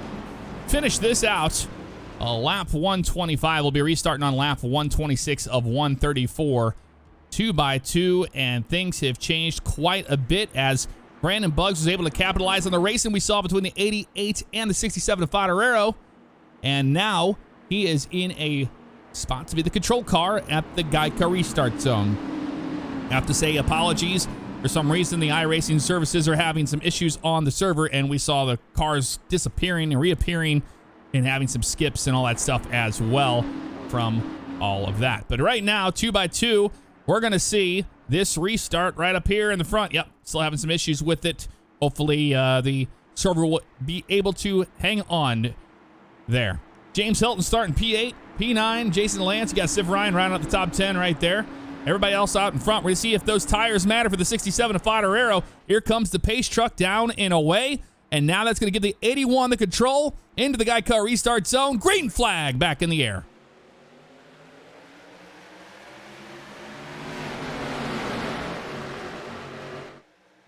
finish this out. Lap 125 will be restarting on lap 126 of 134. 2x2, and things have changed quite a bit as Brandon Buggs was able to capitalize on the racing we saw between the 88 and the 67 of Favignano. And now he is in a spot to be the control car at the Geico restart zone. I have to say apologies. For some reason, the iRacing services are having some issues on the server, and we saw the cars disappearing and reappearing and having some skips and all that stuff as well from all of that. But right now, 2x2, we're going to see this restart right up here in the front. Yep, still having some issues with it. Hopefully, the server will be able to hang on there. James Hilton starting P8, P9, Jason Lance. You got Siv Ryan rounding out the top 10 right there. Everybody else out in front. We're going to see if those tires matter for the 67 of Favignano. Here comes the pace truck down and away. And now that's going to give the 81 the control into the Geico restart zone. Green flag back in the air.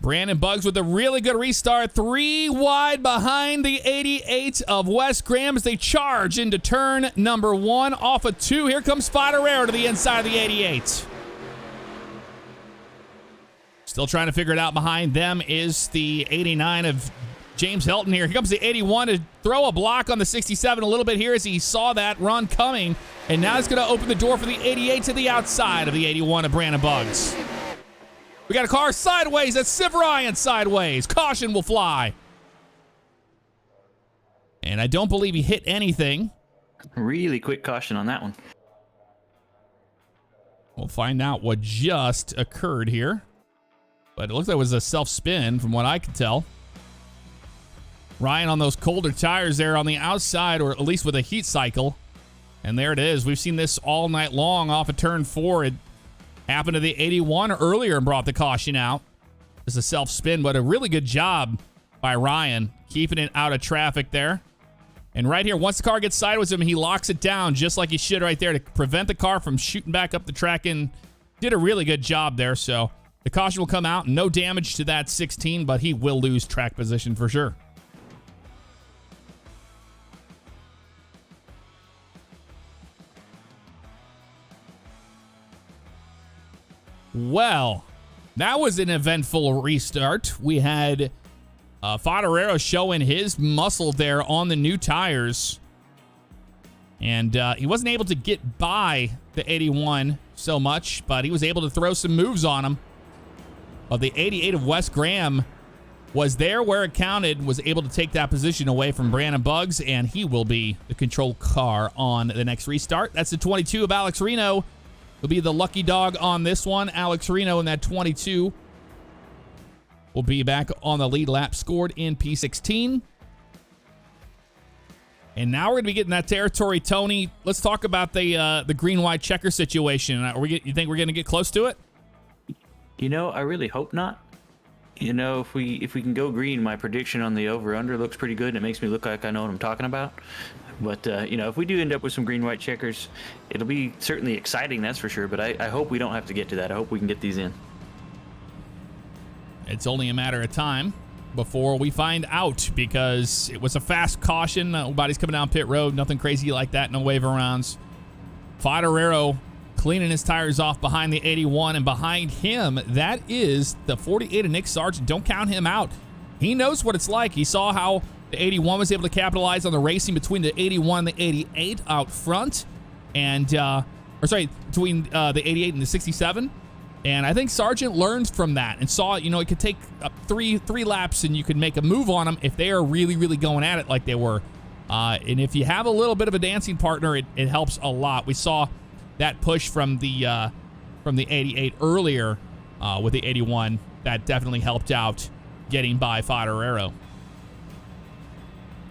Brandon Buggs with a really good restart. 3 wide behind the 88 of Wes Graham as they charge into turn number 1 off of 2. Here comes Favignano to the inside of the 88. Still trying to figure it out. Behind them is the 89 of James Hilton here. Here comes the 81 to throw a block on the 67 a little bit here as he saw that run coming. And now it's going to open the door for the 88 to the outside of the 81 of Brandon Buggs. We got a car sideways. That's Siv Ryan sideways. Caution will fly. And I don't believe he hit anything.
Really quick caution on that one.
We'll find out what just occurred here. But it looks like it was a self-spin from what I could tell. Ryan on those colder tires there on the outside, or at least with a heat cycle. And there it is. We've seen this all night long off of turn 4. It happened to the 81 earlier and brought the caution out. It's a self-spin, but a really good job by Ryan keeping it out of traffic there. And right here, once the car gets sideways with him, he locks it down just like he should right there to prevent the car from shooting back up the track, and did a really good job there. So the caution will come out. No damage to that 16, but he will lose track position for sure. Well, that was an eventful restart. We had Favignano showing his muscle there on the new tires. And he wasn't able to get by the 81 so much, but he was able to throw some moves on him. But the 88 of Wes Graham was there where it counted, was able to take that position away from Brandon Buggs, and he will be the control car on the next restart. That's the 22 of Alex Reno. Will be the lucky dog on this one. Alex Reno in that 22 will be back on the lead lap, scored in P16. And now we're going to be getting that territory, Tony. Let's talk about the green-white checker situation. You think we're going to get close to it?
You know, I really hope not. You know, if we can go green, my prediction on the over-under looks pretty good, and it makes me look like I know what I'm talking about. But, you know, if we do end up with some green-white checkers, it'll be certainly exciting, that's for sure. But I hope we don't have to get to that. I hope we can get these in.
It's only a matter of time before we find out, because it was a fast caution. Nobody's coming down pit road. Nothing crazy like that. No wave arounds. Favignano cleaning his tires off behind the 81, and behind him, that is the 48 of Nick Sargent. Don't count him out. He knows what it's like. He saw how the 81 was able to capitalize on the racing between the 81 and the 88 out front, and between the 88 and the 67. And I think Sargent learned from that and saw, you know, it could take up three laps and you could make a move on them if they are really, really going at it like they were. And if you have a little bit of a dancing partner, it helps a lot. We saw that push from the 88 earlier with the 81. That definitely helped out getting by Favignano.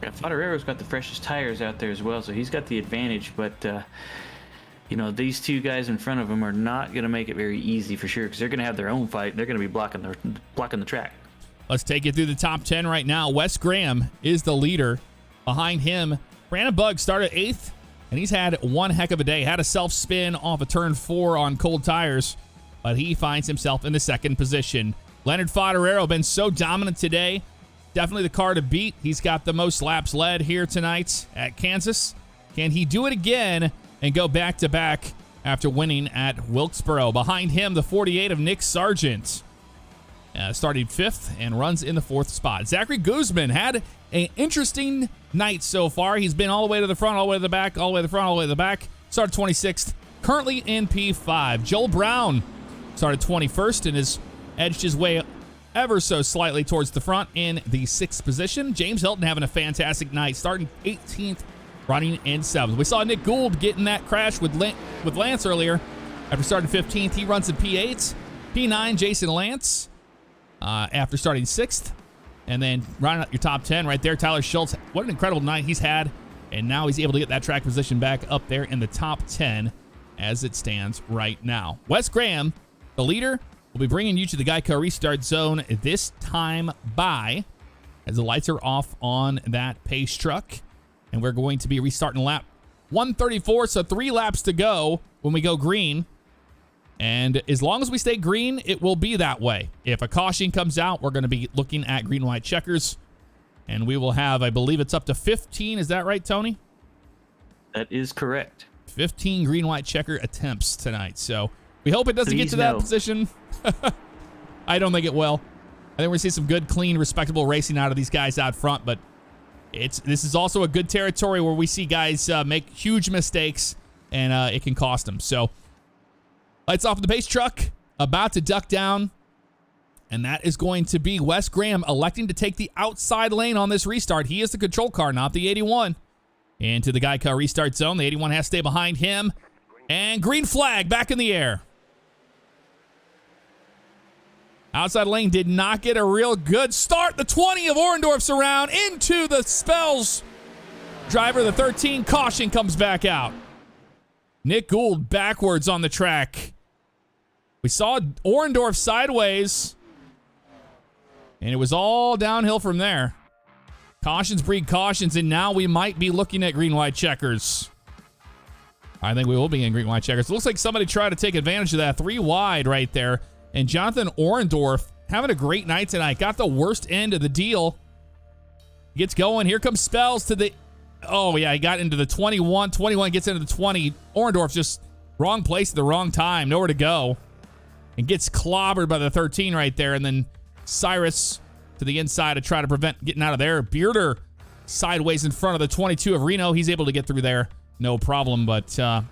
Yeah, Favignano's got the freshest tires out there as well, so he's got the advantage. But, you know, these two guys in front of him are not going to make it very easy for sure, because they're going to have their own fight. They're going to be blocking the track.
Let's take you through the top 10 right now. Wes Graham is the leader. Behind him, Brandon Buggs started 8th, and he's had one heck of a day. Had a self-spin off of turn 4 on cold tires, but he finds himself in the 2nd position. Leonard Fodorero been so dominant today. Definitely the car to beat. He's got the most laps led here tonight at Kansas. Can he do it again and go back-to-back after winning at Wilkesboro? Behind him, the 48 of Nick Sargent. Started 5th and runs in the 4th spot. Zachary Guzman had an interesting night so far. He's been all the way to the front, all the way to the back, all the way to the front, all the way to the back. Started 26th, currently in P5. Joel Brown started 21st and has edged his way ever so slightly towards the front in the 6th position. James Hilton having a fantastic night, starting 18th, running in 7th. We saw Nick Gould getting that crash with Lance earlier. After starting 15th, he runs in P8. P9, Jason Lance, after starting 6th. And then rounding out your top 10 right there, Tyler Schultz. What an incredible night he's had. And now he's able to get that track position back up there in the top 10 as it stands right now. Wes Graham, the leader, will be bringing you to the Geico restart zone this time by, as the lights are off on that pace truck. And we're going to be restarting lap 134, so 3 laps to go when we go green. And as long as we stay green, it will be that way. If a caution comes out, we're going to be looking at green, white checkers. And we will have, I believe it's up to 15. Is that right, Tony?
That is correct.
15 green, white checker attempts tonight. So we hope it doesn't get to that position. I don't think it will. I think we're going to see some good, clean, respectable racing out of these guys out front. But this is also a good territory where we see guys make huge mistakes, and it can cost them. So lights off of the pace truck, about to duck down. And that is going to be Wes Graham electing to take the outside lane on this restart. He is the control car, not the 81. Into the Geico restart zone. The 81 has to stay behind him. And green flag back in the air. Outside lane did not get a real good start. The 20 of Orendorf's around into the Spells driver. The 13 caution comes back out. Nick Gould backwards on the track. We saw Orendorf sideways, and it was all downhill from there. Cautions breed cautions, and now we might be looking at green-white checkers. I think we will be in green-white checkers. It looks like somebody tried to take advantage of that. 3 wide right there. And Jonathan Orendorf having a great night tonight. Got the worst end of the deal. Gets going. Here comes Spells to the... Oh, yeah, he got into the 21. 21 gets into the 20. Orendorf just wrong place at the wrong time. Nowhere to go. And gets clobbered by the 13 right there. And then Cyrus to the inside to try to prevent getting out of there. Bearder sideways in front of the 22 of Reno. He's able to get through there. No problem. But a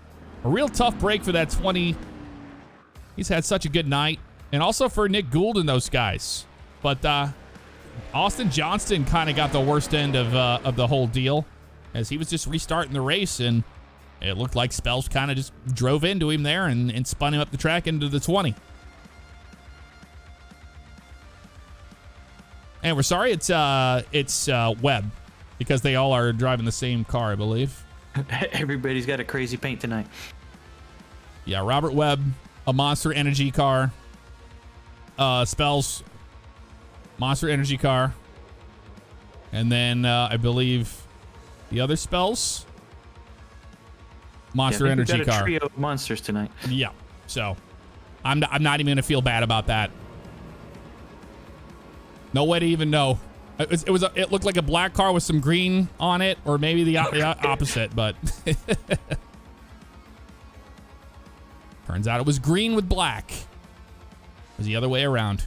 real tough break for that 20. He's had such a good night. And also for Nick Gould and those guys. But Austin Johnston kind of got the worst end of the whole deal, as he was just restarting the race, and it looked like Spells kind of just drove into him there and spun him up the track into the 20. And we're sorry, it's Webb, because they all are driving the same car, I believe.
Everybody's got a crazy paint tonight.
Yeah, Robert Webb, a Monster Energy car. Spells, Monster Energy car. And then I believe the other Spells, Monster Energy car.
We've got a trio of monsters tonight.
Yeah, so I'm not even going to feel bad about that. No way to even know. It looked like a black car with some green on it, or maybe the opposite, but turns out it was green with black. It was the other way around.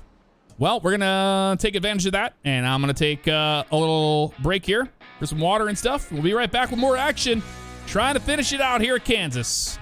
Well, we're gonna take advantage of that, and I'm gonna take a little break here for some water and stuff. We'll be right back with more action, trying to finish it out here at Kansas.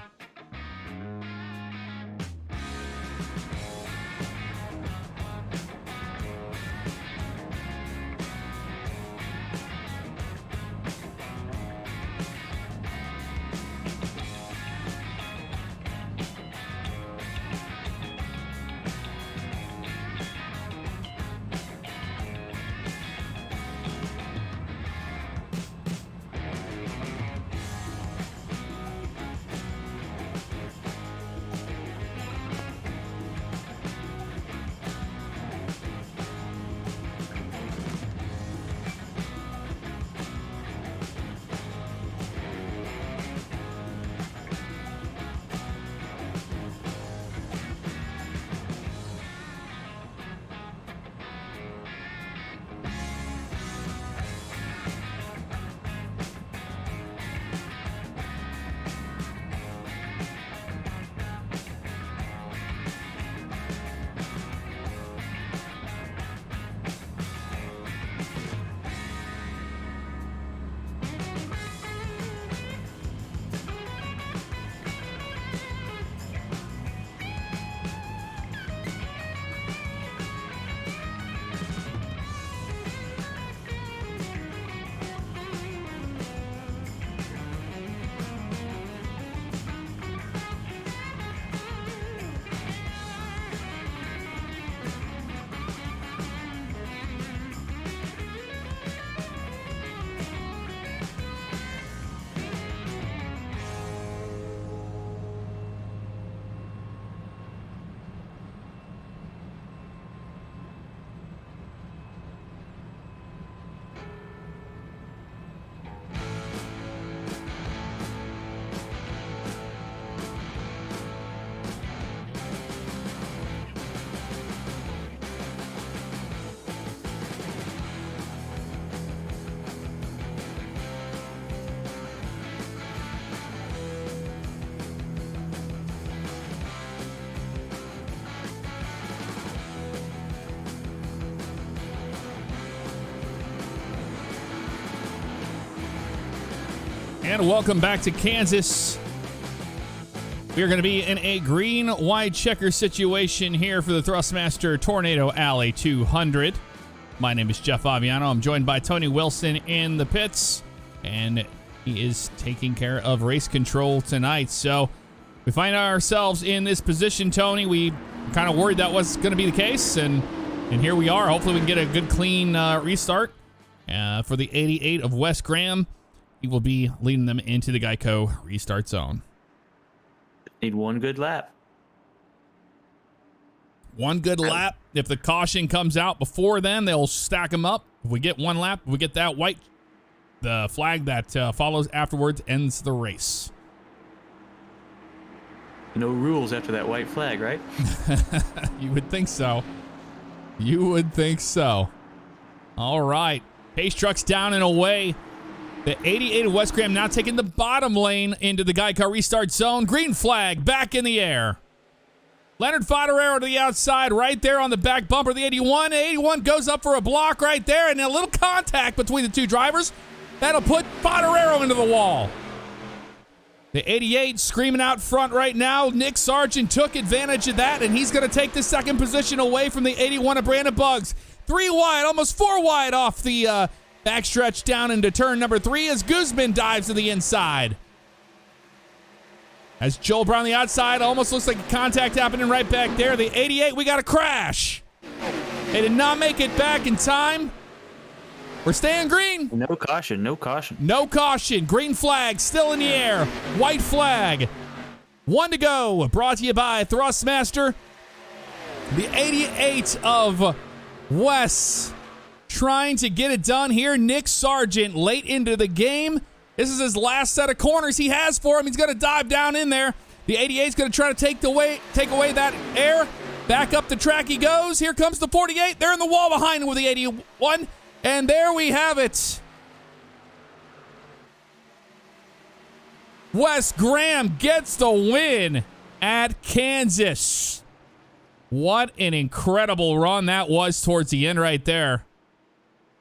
And welcome back to Kansas. We're going to be in a green-white checker situation here for the Thrustmaster Tornado Alley 200. My name is Jeff Favignano. I'm joined by Tony Wilson in the pits, and he is taking care of race control tonight. So we find ourselves in this position, Tony. We kind of worried that was going to be the case, and here we are. Hopefully we can get a good, clean restart for the 88 of Wes Graham. He will be leading them into the Geico restart zone.
Need one good lap.
One good lap. If the caution comes out before then, they'll stack them up. If we get one lap, if we get that white, the flag that follows afterwards ends the race.
No rules after that white flag, right?
You would think so. You would think so. All right. Pace trucks down and away. The 88 of West Graham now taking the bottom lane into the Geico restart zone. Green flag back in the air. Leonard Fodorero to the outside right there on the back bumper of the 81. 81 goes up for a block right there, and a little contact between the two drivers. That'll put Fodorero into the wall. The 88 screaming out front right now. Nick Sargent took advantage of that, and he's going to take the second position away from the 81 of Brandon Buggs. 3 wide, almost 4 wide off the backstretch down into turn number 3 as Guzman dives to the inside. As Joel Brown on the outside, almost looks like a contact happening right back there. The 88, we got a crash. They did not make it back in time. We're staying green.
No caution, no caution.
No caution. Green flag still in the air. White flag. 1 to go. Brought to you by Thrustmaster. The 88 of Wes trying to get it done here. Nick Sargent late into the game. This is his last set of corners he has for him. He's going to dive down in there. The 88 is going to try to take away that air. Back up the track he goes. Here comes the 48. They're in the wall behind him with the 81. And there we have it. Wes Graham gets the win at Kansas. What an incredible run that was towards the end right there.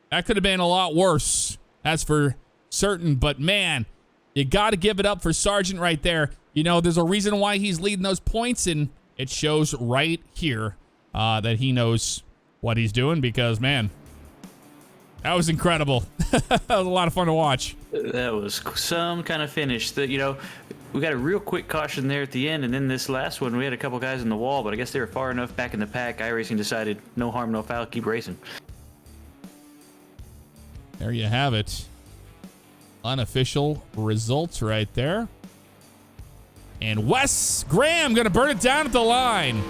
That could have been a lot worse, that's for certain. But, man, you got to give it up for Sargent right there. You know, there's a reason why he's leading those points, and it shows right here that he knows what he's doing because, man, that was incredible. That was a lot of fun to watch.
That was some kind of finish. We got a real quick caution there at the end, and then this last one, we had a couple guys in the wall, but I guess they were far enough back in the pack. iRacing decided no harm, no foul, keep racing.
There you have it. Unofficial results right there. And Wes Graham going to burn it down at the line.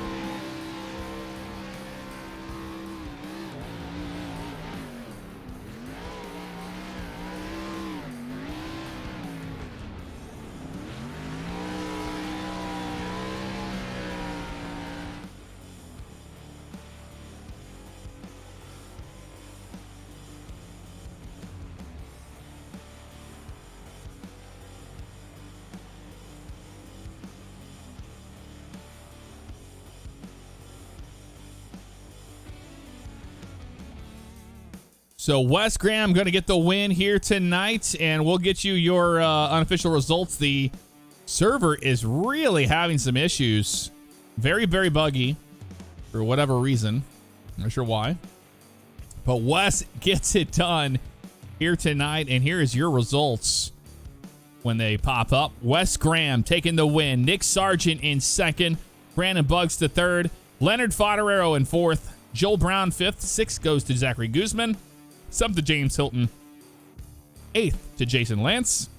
So Wes Graham going to get the win here tonight, and we'll get you your unofficial results. The server is really having some issues. Very, very buggy for whatever reason. I'm not sure why. But Wes gets it done here tonight, and here is your results when they pop up. Wes Graham taking the win. Nick Sargent in second. Brandon Buggs to third. Leonard Fodorero in fourth. Joel Brown fifth. Sixth goes to Zachary Guzman. 7th to James Hilton. 8th to Jason Lance.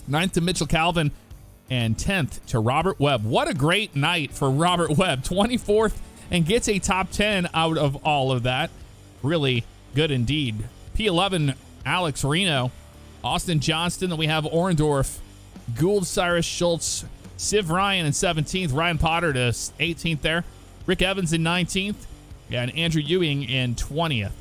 9th to Mitchell Calvin. And 10th to Robert Webb. What a great night for Robert Webb. 24th and gets a top 10 out of all of that. Really good indeed. P11, Alex Reno. Austin Johnston. Then we have Orendorf. Gould, Cyrus, Schultz. Siv Ryan in 17th. Ryan Potter to 18th there. Rick Evans in 19th. And Andrew Ewing in 20th.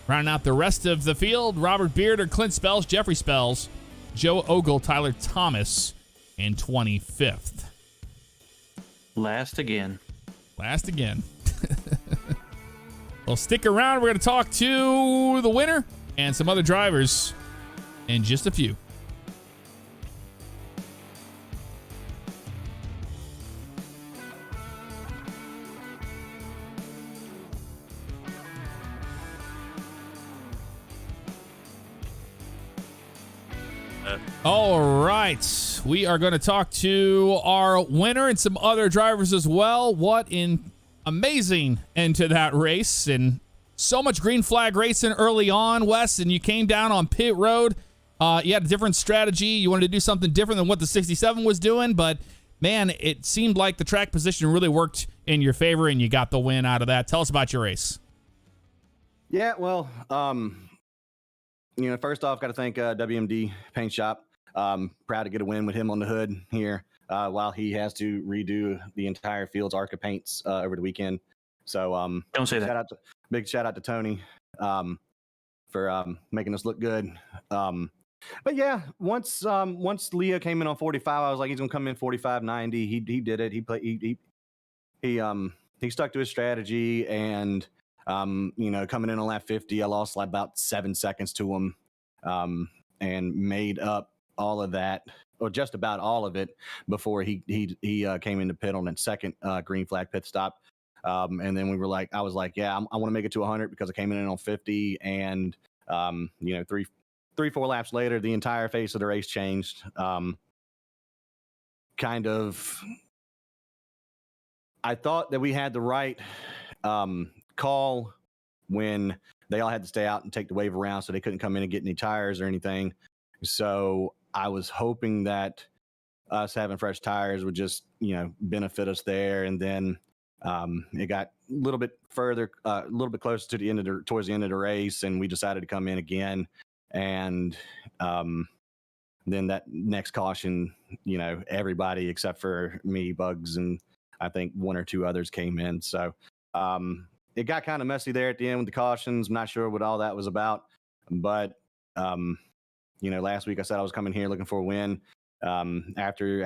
Rounding out the rest of the field, Robert Bearder, Clint Spells, Jeffrey Spells, Joe Ogle, Tyler Thomas in 25th.
Last again.
Well, stick around. We're going to talk to the winner and some other drivers in just a few. All right. We are going to talk to our winner and some other drivers as well. What an amazing end to that race. And so much green flag racing early on, Wes, and you came down on pit road. You had a different strategy. You wanted to do something different than what the 67 was doing, but man, it seemed like the track position really worked in your favor, and you got the win out of that. Tell us about your race.
Yeah, well, first off, got to thank WMD Paint Shop. Proud to get a win with him on the hood here while he has to redo the entire field's ARCA paints over the weekend. So
don't say that.
Big shout out to Tony for making us look good. But yeah, once Leo came in on 45, I was like, he's gonna come in 45-90. He did it. He stuck to his strategy, and coming in on lap 50, I lost like about 7 seconds to him, and made up all of that, or just about all of it, before he came into pit on that second green flag pit stop. And then I was like, yeah, I want to make it to 100 because I came in on 50, and 3-4 laps later, the entire face of the race changed. I thought that we had the right call when they all had to stay out and take the wave around, so they couldn't come in and get any tires or anything. So I was hoping that us having fresh tires would just, benefit us there. And then it got a little bit further, a little bit closer to towards the end of the race, and we decided to come in again. And then that next caution, everybody except for me, Bugs, and I think one or two others came in. So it got kind of messy there at the end with the cautions. I'm not sure what all that was about, but last week I said I was coming here looking for a win. After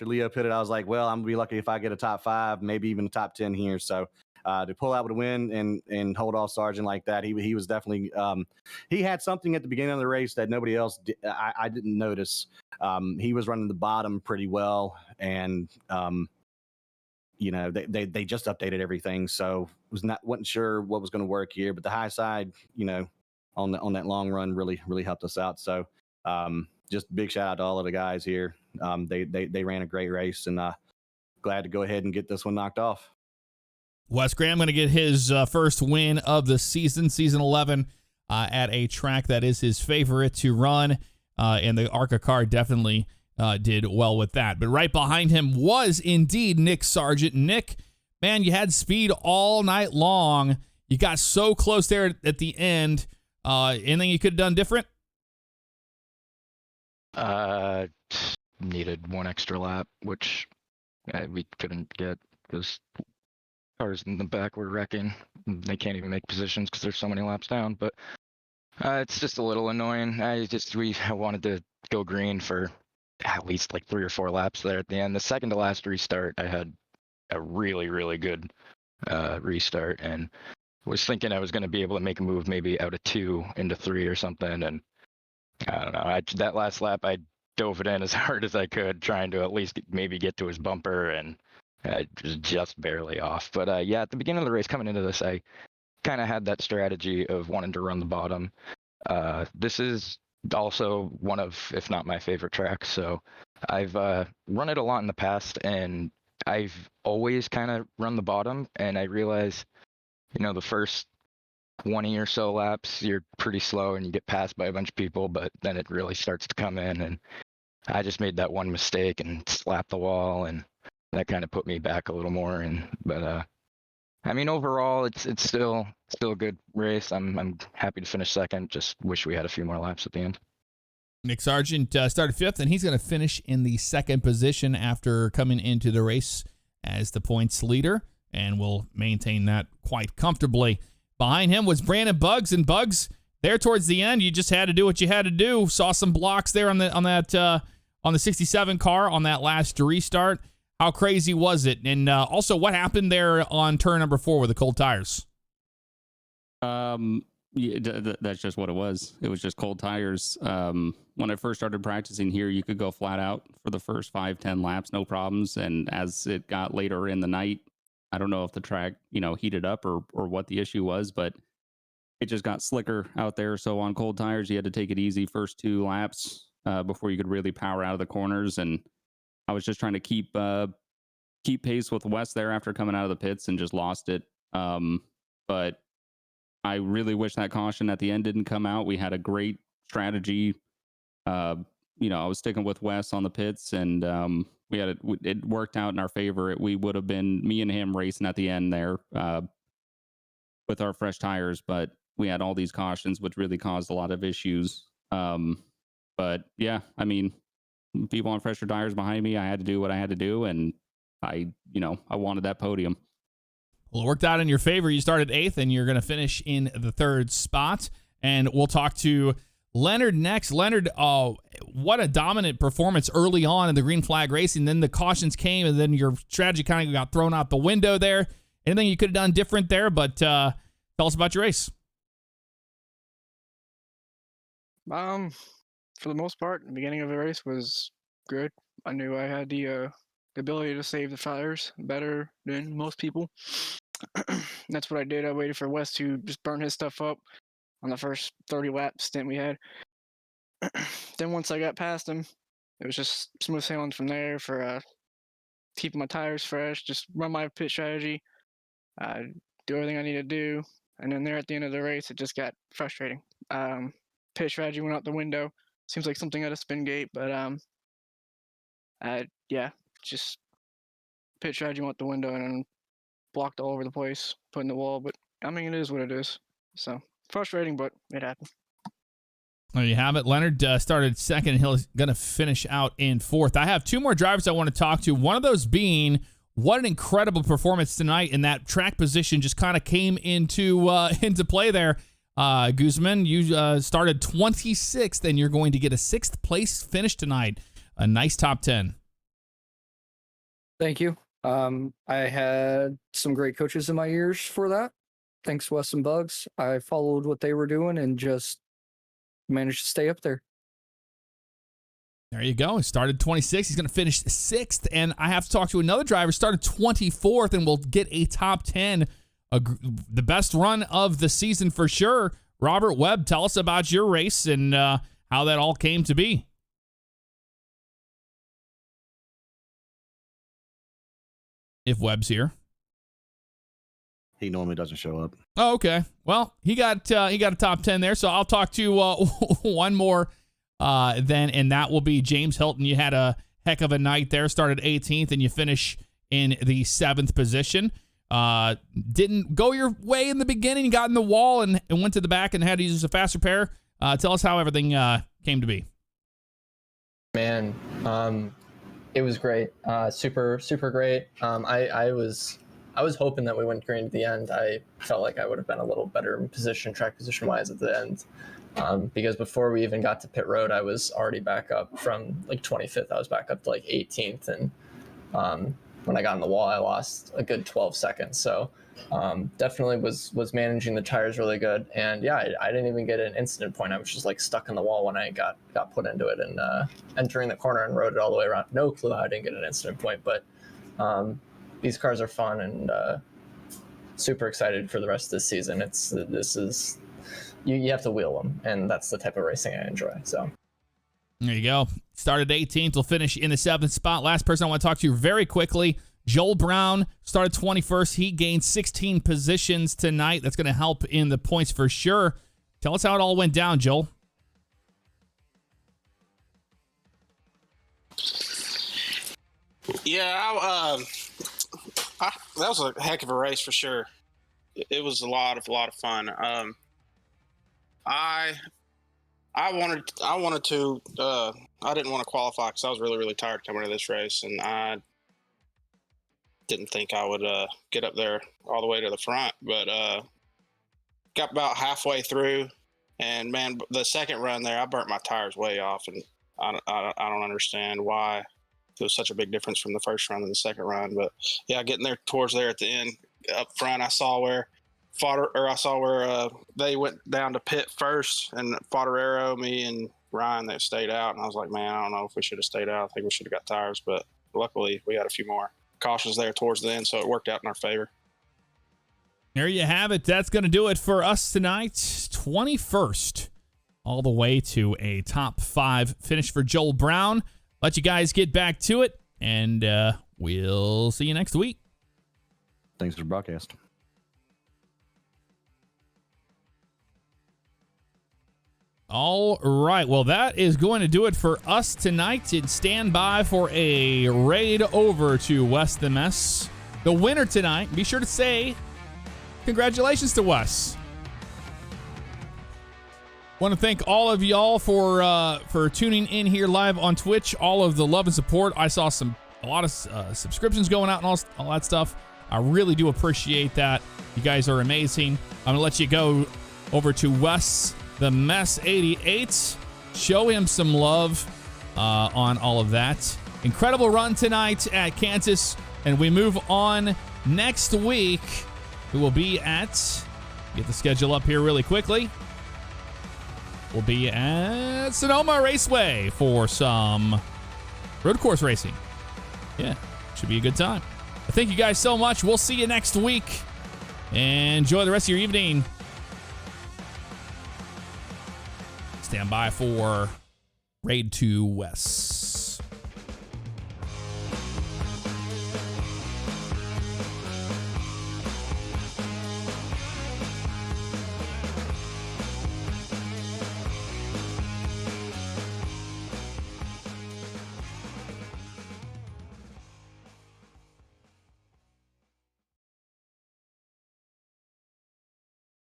Leo pitted, I was like, well, I'm gonna be lucky if I get a top 5, maybe even a top 10 here. So to pull out with a win and hold off Sargent like that, he was definitely he had something at the beginning of the race that nobody else did. I didn't notice. He was running the bottom pretty well, and they just updated everything, so wasn't sure what was going to work here. But the high side, on that long run really helped us out. So just big shout out to all of the guys here. They ran a great race, and glad to go ahead and get this one knocked off.
Wes Graham going to get his first win of the season 11, at a track that is his favorite to run, and the ARCA car definitely did well with that. But right behind him was indeed Nick Sargent. Nick, man, you had speed all night long. You got so close there at the end. Anything you could have done different?
Needed one extra lap, which we couldn't get because cars in the back were wrecking. They can't even make positions because there's so many laps down. But it's just a little annoying. I wanted to go green for at least like 3 or 4 laps there at the end. The second to last restart, I had a really, really good restart, and was thinking I was going to be able to make a move maybe out of 2 into 3 or something. And I don't know. That last lap, I dove it in as hard as I could, trying to at least maybe get to his bumper, and just barely off. But at the beginning of the race, coming into this, I kind of had that strategy of wanting to run the bottom. This is also one of, if not my favorite track. So I've run it a lot in the past, and I've always kind of run the bottom. And I realize, the first 20 or so laps, you're pretty slow and you get passed by a bunch of people, but then it really starts to come in. And I just made that one mistake and slapped the wall, and that kind of put me back a little more. But overall, it's still a good race. I'm happy to finish second. Just wish we had a few more laps at the end.
Nick Sargent started 5th, and he's going to finish in the 2nd position after coming into the race as the points leader, and will maintain that quite comfortably. Behind him was Brandon Bugs, and Bugs, there towards the end, you just had to do what you had to do. Saw some blocks there on the 67 car on that last restart. How crazy was it? And also, what happened there on turn number 4 with the cold tires?
Yeah, that's just what it was. It was just cold tires. When I first started practicing here, you could go flat out for the first 5-10 laps, no problems. And as it got later in the night, I don't know if the track, heated up or what the issue was, but it just got slicker out there. So on cold tires, you had to take it easy first 2 laps. before you could really power out of the corners. And I was just trying to keep pace with Wes there after coming out of the pits and just lost it. But I really wish that caution at the end didn't come out. We had a great strategy. I was sticking with Wes on the pits, and it worked out in our favor. We would have been me and him racing at the end there with our fresh tires, but we had all these cautions, which really caused a lot of issues. But yeah, I mean, people on fresher tires behind me, I had to do what I had to do, and I wanted that podium.
Well, it worked out in your favor. You started 8th, and you're going to finish in the 3rd spot. And we'll talk to Leonard next. Leonard, what a dominant performance early on in the green flag racing. Then the cautions came, and then your strategy kind of got thrown out the window there. Anything you could have done different there? But tell us about your race.
For the most part, the beginning of the race was good. I knew I had the ability to save the tires better than most people. That's what I did. I waited for Wes to just burn his stuff up on the first 30 lap stint we had. Then once I got past him, it was just smooth sailing from there for keeping my tires fresh, just run my pit strategy, do everything I need to do. And then there at the end of the race, it just got frustrating. Pit strategy went out the window. Seems like something at a spin gate, but just pit strategy went out the window and then blocked all over the place, put in the wall. But I mean, it is what it is. So frustrating, but it happened.
There you have it. Leonard started 2nd, and he's going to finish out in 4th. I have 2 more drivers I want to talk to. One of those being, what an incredible performance tonight, and that track position just kind of came into play there. Guzman, you started 26th, and you're going to get a 6th place finish tonight. A nice top 10.
Thank you. I had some great coaches in my ears for that. Thanks, Wes and Bugs. I followed what they were doing and just managed to stay up there.
There you go. He started 26th. He's going to finish 6th. And I have to talk to another driver. Started 24th and will get a top 10. The best run of the season for sure. Robert Webb, tell us about your race and how that all came to be. If Webb's here.
He normally doesn't show up.
Oh, okay. Well, he got a top 10 there, so I'll talk to one more then, and that will be James Hilton. You had a heck of a night there. Started 18th, and you finish in the 7th position. Didn't go your way in the beginning. Got in the wall and went to the back and had to use a faster pair. Tell us how everything came to be.
Man, it was great. Super great. I was hoping that we went green at the end. I felt like I would have been a little better in position, track position wise at the end. Because before we even got to pit road, I was already back up from like 25th. I was back up to like 18th. And when I got in the wall, I lost a good 12 seconds. So definitely was managing the tires really good. And yeah, I didn't even get an incident point. I was just like stuck in the wall when I got put into it, and entering the corner and rode it all the way around. No clue how I didn't get an incident point, but these cars are fun, and super excited for the rest of this season. This is you have to wheel them, and that's the type of racing I enjoy. So
there you go. Started 18th, will finish in the 7th spot. Last person I want to talk to you very quickly, Joel Brown, started 21st. He gained 16 positions tonight. That's going to help in the points for sure. Tell us how it all went down, Joel.
Yeah, that was a heck of a race for sure. It was a lot of fun. I wanted to. I didn't want to qualify because I was really tired coming to this race, and I didn't think I would get up there all the way to the front. But got about halfway through, and man, the second run there, I burnt my tires way off, and I don't understand why there was such a big difference from the first run and the second run. But yeah, getting there towards there at the end, up front, I saw where they went down to pit first, and Fodderero, me and Ryan, that stayed out, and I was like, man, I don't know if we should have stayed out. I think we should have got tires, but luckily we had a few more cautions there towards the end, so it worked out in our favor.
There you have it. That's going to do it for us tonight. 21st all the way to a top 5 finish for Joel Brown. Let you guys get back to it, and we'll see you next week.
Thanks for the broadcast.
All right. Well, that is going to do it for us tonight. And stand by for a raid over to Wes the Mess. The winner tonight, be sure to say congratulations to Wes. Want to thank all of y'all for tuning in here live on Twitch. All of the love and support. I saw a lot of subscriptions going out and all that stuff. I really do appreciate that. You guys are amazing. I'm going to let you go over to Wes the Mess 88. Show him some love on all of that. Incredible run tonight at Kansas. And we move on next week. We will be at, get the schedule up here really quickly. We'll be at Sonoma Raceway for some road course racing. Yeah, should be a good time. Thank you guys so much. We'll see you next week. Enjoy the rest of your evening. Stand by for Raid 2 West.